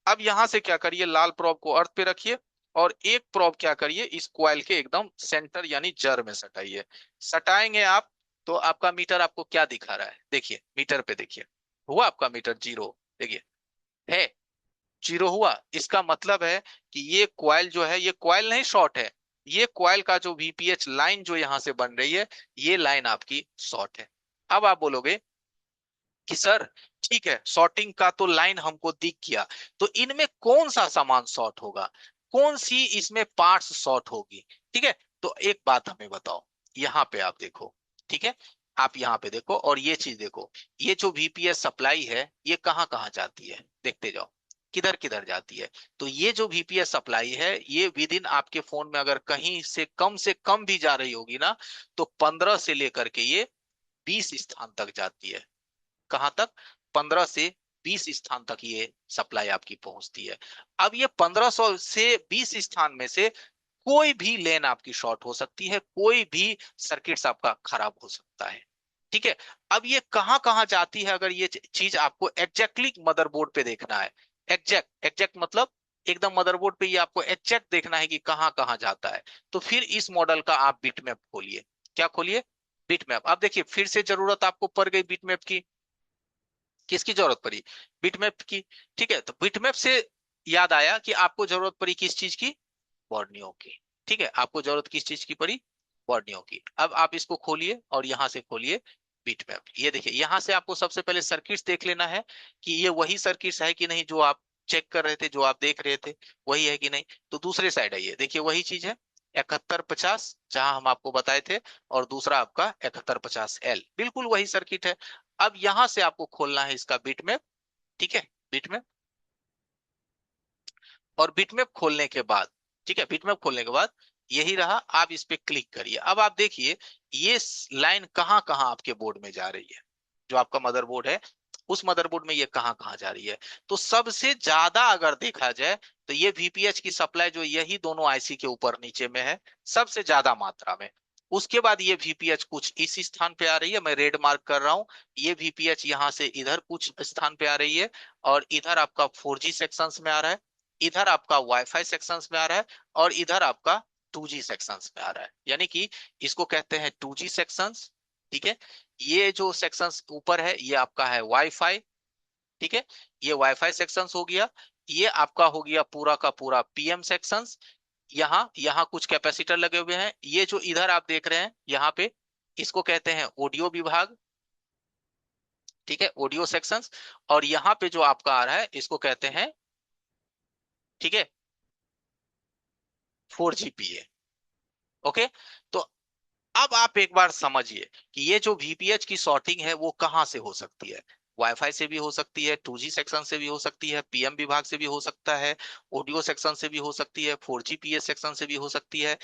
अब यहां से क्या करिए, लाल प्रोब को अर्थ पे रखिए, और एक प्रोब क्या करिए, इस कॉइल के एकदम सेंटर यानी जड़ में सटाइए। सटाएंगे आप, तो आपका मीटर आपको क्या दिखा रहा है? देखिए मीटर पे, देखिए हुआ आपका मीटर 0, देखिए है 0 हुआ। इसका मतलब है कि ये कॉइल जो है, ये कॉइल नहीं शॉर्ट है, ये कॉइल का जो वीपीएच लाइन जो यहां से बन रही है, ये लाइन आपकी शॉर्ट है। अब आप बोलोगे कि सर ठीक है, शॉर्टिंग का तो लाइन हमको दिख गया, तो इनमें कौन सा सामान शॉर्ट होगा, कौन सी इसमें पार्ट्स शॉर्ट होगी? ठीक है, तो एक बात हमें बताओ, यहाँ पे आप देखो। ठीक है, आप यहाँ पे देखो और ये चीज देखो, ये जो वीपीएस सप्लाई है ये कहाँ कहाँ जाती है, देखते जाओ किधर किधर जाती है। तो ये जो वीपीएस सप्लाई है, ये विद इन आपके फोन में अगर कहीं से कम भी जा रही होगी ना, तो 15 से लेकर के ये 20 स्थान तक जाती है। कहां तक? 15 से 20 स्थान तक ये सप्लाई आपकी पहुंचती है। अब ये 1500 से 20 स्थान में से कोई भी लेन आपकी शॉर्ट हो सकती है, कोई भी सर्किट्स आपका खराब हो सकता है। ठीक है, अब ये कहां कहां जाती है, अगर ये चीज आपको एग्जैक्टली मदरबोर्ड पे देखना है, एग्जैक्ट एग्जैक्ट मतलब एकदम मदरबोर्ड पे ये आपको एग्जैक्ट देखना है कि कहां कहां जाता है, तो फिर इस मॉडल का आप बिटमैप खोलिए। क्या खोलिए? बिटमैप। अब देखिए फिर से जरूरत आपको पड़ गई बिटमैप की। किसकी जरूरत पड़ी? बिटमैप की। ठीक है, तो बिटमैप से याद आया कि आपको जरूरत पड़ी किस चीज की? बॉर्नियो की। ठीक है, आपको जरूरत किस चीज की पड़ी? बॉर्नियो की। अब आप इसको खोलिए और यहां से खोलिए बिटमैप। ये देखिए, यहां से आपको सबसे पहले सर्किट्स देख लेना है कि ये वही सर्किट्स है कि नहीं जो आप चेक कर रहे थे, जो आप देख रहे थे वही है कि नहीं। तो दूसरे साइड आइए, देखिए वही चीज है 7150, जहां हम आपको बताए थे, और दूसरा आपका 7150L, बिल्कुल वही सर्किट है। अब यहां से आपको खोलना है इसका बिटमैप। ठीक है, बिटमैप। और बिटमैप खोलने के बाद, ठीक है, बिटमैप खोलने के बाद यही रहा, आप इस पे क्लिक करिए। अब आप देखिए ये लाइन कहाँ कहाँ आपके बोर्ड में जा रही है, जो आपका मदरबोर्ड है उस मदरबोर्ड में ये कहाँ कहाँ जा रही है। तो सबसे ज्यादा अगर देखा जाए, तो ये वीपीएच की सप्लाई जो यही दोनों आईसी के ऊपर नीचे में है, सबसे ज्यादा मात्रा में। उसके बाद ये वीपीएच कुछ इस स्थान पे आ रही है, मैं रेड मार्क कर रहा हूं। ये वीपीएच यहाँ से इधर कुछ स्थान पे आ रही है, और इधर आपका 4G सेक्शंस में आ रहा है, इधर आपका वाईफाई सेक्शंस में आ रहा है, और इधर आपका 2G सेक्शंस में आ रहा है। यानी कि इसको कहते हैं 2G सेक्शंस। ठीक है, ये जो सेक्शंस ऊपर है ये आपका है वाईफाई। ठीक है, ये वाईफाई सेक्शंस हो गया। ये आपका हो गया पूरा का पूरा पीएम सेक्शंस। यहाँ यहाँ कुछ कैपेसिटर लगे हुए हैं। ये जो इधर आप देख रहे हैं यहाँ पे, इसको कहते हैं ऑडियो विभाग। ठीक है, ऑडियो सेक्शंस। और यहाँ पे जो आपका आ रहा है इसको कहते हैं, ठीक है, 4GPA। ओके। तो अब आप एक बार समझिए कि ये जो वीपीएच की सॉर्टिंग है वो कहाँ से हो सकती है। वाईफाई से भी हो सकती है, 2G सेक्शन से भी हो सकती है, पीएम विभाग से भी हो सकता है, ऑडियो सेक्शन से भी हो सकती है, 4GPA सेक्शन से भी हो सकती है।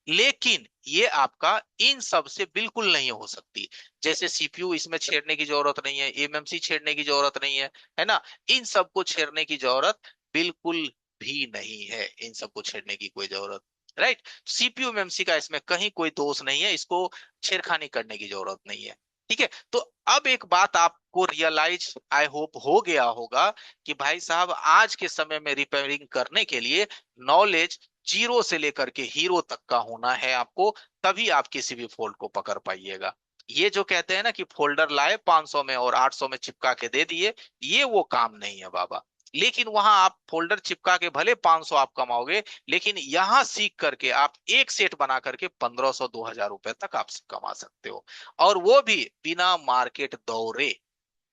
लेकिन ये आपका इन सब से बिल्कुल नहीं हो सकती। जैसे सीपीयू इसमें छेड़ने की जरूरत नहीं है, एमएमसी छेड़ने की जरूरत नहीं है ना। इन सबको छेड़ने की जरूरत बिल्कुल भी नहीं है, इन सबको छेड़ने की कोई जरूरत, राइट। सीपीयू मेमसी का इसमें कहीं कोई दोष नहीं है, इसको छेड़खानी करने की जरूरत नहीं है। ठीक है। तो अब एक बात आपको रियलाइज आई होप हो गया होगा कि भाई साहब आज के समय में रिपेयरिंग करने के लिए नॉलेज जीरो से लेकर के हीरो तक का होना है आपको, तभी आप किसी भी फोल्ड को पकड़ पाइएगा। ये जो कहते हैं ना कि फोल्डर लाए 500 में और 800 में चिपका के दे दिए, ये वो काम नहीं है बाबा। लेकिन वहां आप फोल्डर चिपका के भले 500 आप कमाओगे, लेकिन यहां सीख करके आप एक सेट बना करके 1500 2000 रुपए तक आप कमा सकते हो। और वो भी बिना मार्केट दौरे,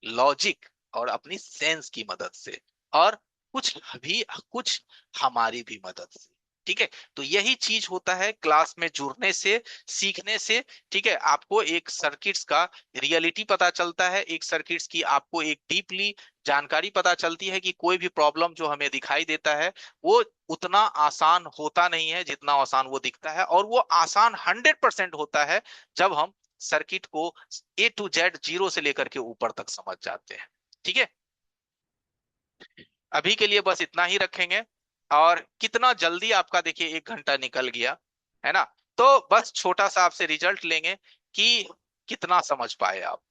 लॉजिक और अपनी सेंस की मदद से, और कुछ भी कुछ हमारी भी मदद से। ठीक है। तो यही चीज होता है क्लास में जुड़ने से, सीखने से। ठीक है, आपको एक सर्किट्स का रियलिटी पता चलता है, एक सर्किट्स की आपको एक डीपली जानकारी पता चलती है कि कोई भी प्रॉब्लम जो हमें दिखाई देता है वो उतना आसान होता नहीं है जितना आसान वो दिखता है। और वो आसान 100% होता है जब हम सर्किट को A to Z जीरो से लेकर के ऊपर तक समझ जाते हैं। ठीक है। अभी के लिए बस इतना ही रखेंगे। और कितना जल्दी आपका देखिए 1 घंटा निकल गया, है ना। तो बस छोटा सा आपसे रिजल्ट लेंगे कि कितना समझ पाए आप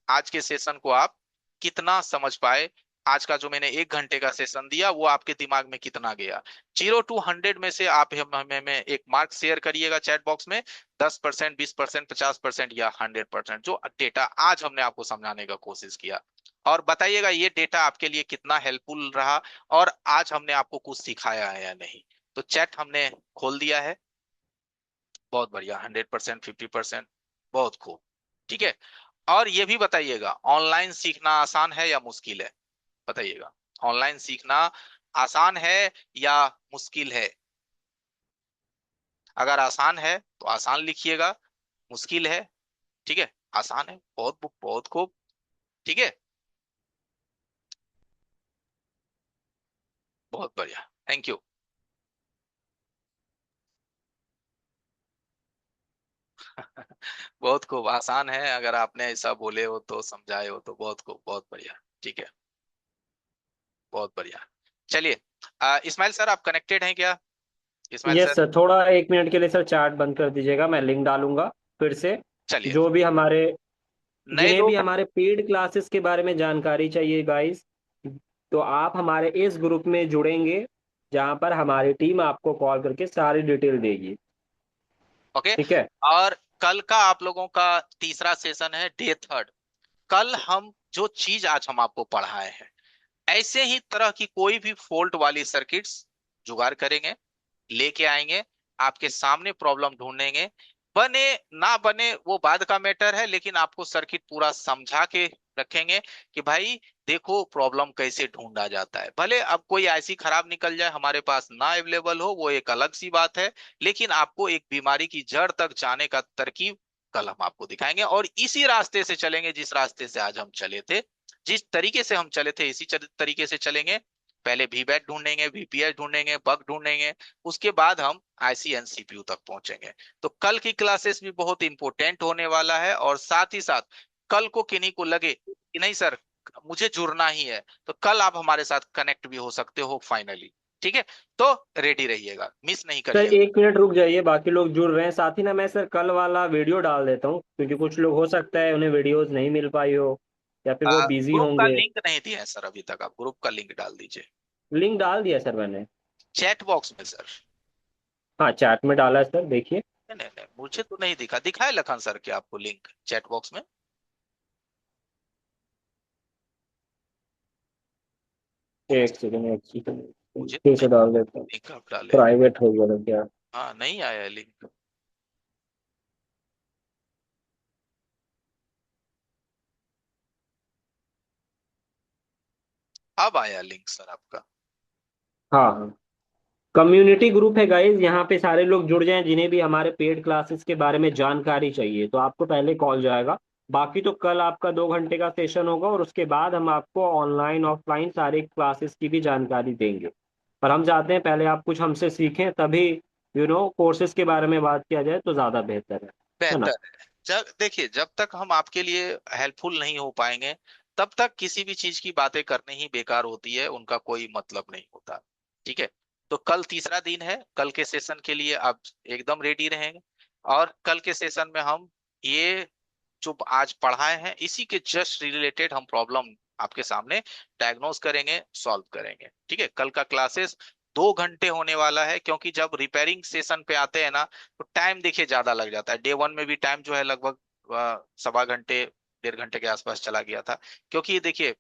आज के सेशन को, आप कितना समझ पाए। आज का जो मैंने 1 घंटे का सेशन दिया वो आपके दिमाग में कितना गया। 0 to 100 में से आप हमें एक मार्क शेयर करिएगा चैट बॉक्स में। 10%, 20%, 50% या 100% जो डेटा आज हमने आपको समझाने का कोशिश किया। और बताइएगा ये डेटा आपके लिए कितना हेल्पफुल रहा, और आज हमने आपको कुछ सिखाया है या नहीं। तो चैट हमने खोल दिया है। बहुत बढ़िया, 100%, 50%, बहुत खूब। ठीक है। और ये भी बताइएगा ऑनलाइन सीखना आसान है या मुश्किल है। बताइएगा, ऑनलाइन सीखना आसान है या मुश्किल है। अगर आसान है तो आसान लिखिएगा, मुश्किल है, ठीक है, आसान है, बहुत बहुत खूब। ठीक है, बहुत बढ़िया, थैंक यू। बहुत खूब, आसान है, अगर आपने ऐसा बोले हो तो समझाए हो तो बहुत खूब, बहुत बढ़िया। ठीक है, बहुत बढ़िया। चलिए, इस्माइल सर आप कनेक्टेड हैं क्या। इस्माइल यस सर, सर, थोड़ा 1 मिनट के लिए सर चार्ट बंद कर दीजिएगा, मैं लिंक डालूंगा फिर से। चलिए। जो भी हमारे नए जिन्हें भी लोग, हमारे पेड क्लासेस के बारे में जानकारी चाहिए गाइस, तो आप हमारे इस ग्रुप में जुड़ेंगे जहां पर हमारी टीम आपको कॉल करके सारी डिटेल देगी। ओके। ठीक है। और कल का आप लोगों का तीसरा सेशन है, डे थर्ड। कल हम जो चीज आज हम आपको पढ़ाए हैं, ऐसे ही तरह की कोई भी फॉल्ट वाली सर्किट्स जुगाड़ करेंगे, लेके आएंगे, आपके सामने प्रॉब्लम ढूंढेंगे। बने ना बने वो बाद का मैटर है, लेकिन आपको सर्किट पूरा समझा के रखेंगे कि भाई देखो प्रॉब्लम कैसे ढूंढा जाता है। भले अब कोई ऐसी खराब निकल जाए हमारे पास ना अवेलेबल हो, वो एक अलग सी बात है। लेकिन आपको एक बीमारी की जड़ तक जाने का तरकीब कल हम आपको दिखाएंगे, और इसी रास्ते से चलेंगे जिस रास्ते से आज हम चले थे। जिस तरीके से हम चले थे इसी तरीके से चलेंगे। पहले वीबैट ढूंढेंगे, वीपीएस ढूंढेंगे, बग ढूंढेंगे, उसके बाद हम आईसीएन सीपीयू तक पहुंचेंगे। तो कल की क्लासेस भी बहुत इंपॉर्टेंट होने वाला है। और साथ ही साथ कल को किन्हीं को लगे कि नहीं सर मुझे जुड़ना ही है, तो कल आप हमारे साथ कनेक्ट भी हो सकते हो फाइनली। ठीक है। तो रेडी रहिएगा, मिस नहीं सर करिएगा। 1 मिनट रुक जाइए, बाकी लोग जुड़ रहे हैं साथ ही ना। मैं सर कल वाला वीडियो डाल देता हूँ, क्योंकि कुछ लोग हो सकता है उन्हें वीडियोस नहीं मिल पाई हो, या फिर वो बिजी ग्रुप का होंगे। लिंक नहीं दिया है सर अभी तक, आप ग्रुप का लिंक डाल दीजिए लिंक डाल दिया सर मैंने। चैट बॉक्स में सर। हाँ, चैट में डाला है सर, देखिए। नहीं नहीं नहीं, मुझे तो नहीं दिखा, दिखा है लखन सर के आपको लिंक चैट बॉक्स में। एक सेकंड मुझे तो फिर नहीं, से डाल देता हूँ। लिंक आप डाले। प्राइवेट हो गया था क्या? हाँ नहीं आया लिंक। अब आया लिंक सर आपका। हाँ हाँ। कम्युनिटी ग्रुप है गाइज, यहाँ पे सारे लोग जुड़ जाएं जिन्हें भी हमारे पेड क्लासेस के बारे में जानकारी चाहिए, तो आपको पहले कॉल जाएगा। बाकी तो कल आपका 2 घंटे का सेशन होगा और उसके बाद हम आपको ऑनलाइन ऑफलाइन सारे क्लासेस की भी जानकारी देंगे। पर हम चाहते हैं पहले आप कुछ हमसे सीखें, तभी कोर्सेज के बारे में बात किया जाए तो ज्यादा बेहतर है ना? बेहतर है। जब देखिए, जब तक हम आपके लिए हेल्पफुल नहीं हो पाएंगे, तब तक किसी भी चीज की बातें करनी ही बेकार होती है, उनका कोई मतलब नहीं होता। ठीक है। तो कल तीसरा दिन है, कल के सेशन के लिए आप एकदम रेडी रहेंगे। और कल के सेशन में हम ये जो आज पढ़ाए हैं इसी के जस्ट रिलेटेड हम प्रॉब्लम आपके सामने डायग्नोस करेंगे, सॉल्व करेंगे। ठीक है। कल का क्लासेस 2 घंटे होने वाला है, क्योंकि जब रिपेयरिंग सेशन पे आते हैं ना, तो टाइम देखिए ज्यादा लग जाता है। डे वन में भी टाइम जो है लगभग सवा घंटे 1.5 घंटे के आसपास चला गया था। क्योंकि ये देखिए,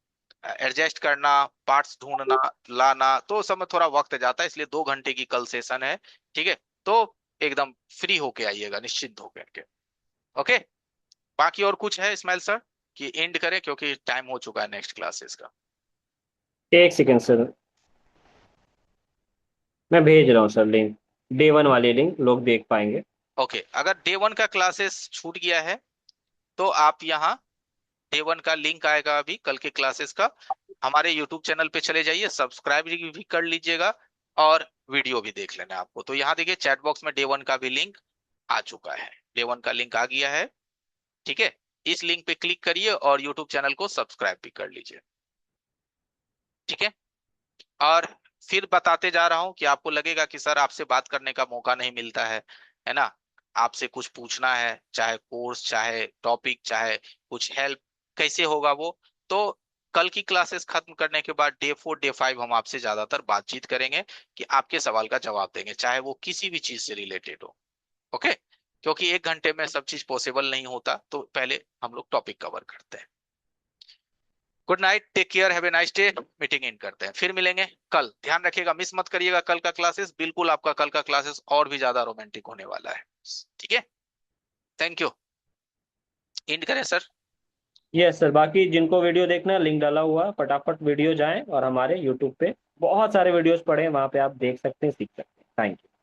एडजस्ट करना, पार्ट्स ढूंढना, लाना, तो सब में थोड़ा वक्त जाता है, इसलिए 2 घंटे की कल सेशन है। ठीक है। तो एकदम फ्री होके आइएगा, निश्चिंत होकर के। ओके। बाकी और कुछ है इस्माइल सर, कि एंड करें, क्योंकि टाइम हो चुका है नेक्स्ट क्लासेस का। एक सेकंड सर, मैं भेज रहा हूँ सर लिंक। डे 1 वाली लिंक लोग देख पाएंगे। ओके। अगर डे वन का क्लासेस छूट गया है, तो आप यहाँ डे वन का लिंक आएगा अभी कल के क्लासेस का, हमारे यूट्यूब चैनल पे चले जाइए, सब्सक्राइब भी कर लीजिएगा, और वीडियो भी देख लेना है आपको। तो यहाँ देखिए चैट बॉक्स में डे वन का भी लिंक आ चुका है, डे वन का लिंक आ गया है। ठीक है। इस लिंक पे क्लिक करिए और यूट्यूब चैनल को सब्सक्राइब भी कर लीजिए। ठीक है। और फिर बताते जा रहा हूं कि आपको लगेगा कि सर आपसे बात करने का मौका नहीं मिलता है ना, आपसे कुछ पूछना है, चाहे कोर्स, चाहे टॉपिक, चाहे कुछ हेल्प, कैसे होगा वो? तो कल की क्लासेस खत्म करने के बाद डे 4 डे 5 हम आपसे ज्यादातर बातचीत करेंगे, कि आपके सवाल का जवाब देंगे, चाहे वो किसी भी चीज से रिलेटेड हो। ओके। क्योंकि 1 घंटे में सब चीज पॉसिबल नहीं होता, तो पहले हम लोग टॉपिक कवर करते हैं। Good night, take care, have a nice day. Meeting इन करते हैं, फिर मिलेंगे कल। ध्यान रखिएगा, मिस मत करिएगा कल का क्लासेस, बिल्कुल आपका कल का क्लासेस और भी ज्यादा रोमांटिक होने वाला है। ठीक है। Thank you. एंड करें सर। यस सर, बाकी जिनको वीडियो देखना है लिंक डाला हुआ है, फटाफट वीडियो जाएं और हमारे यूट्यूब पे बहुत सारे वीडियोस पड़े हैं, वहां पे आप देख सकते हैं, सीख सकते हैं। Thank you.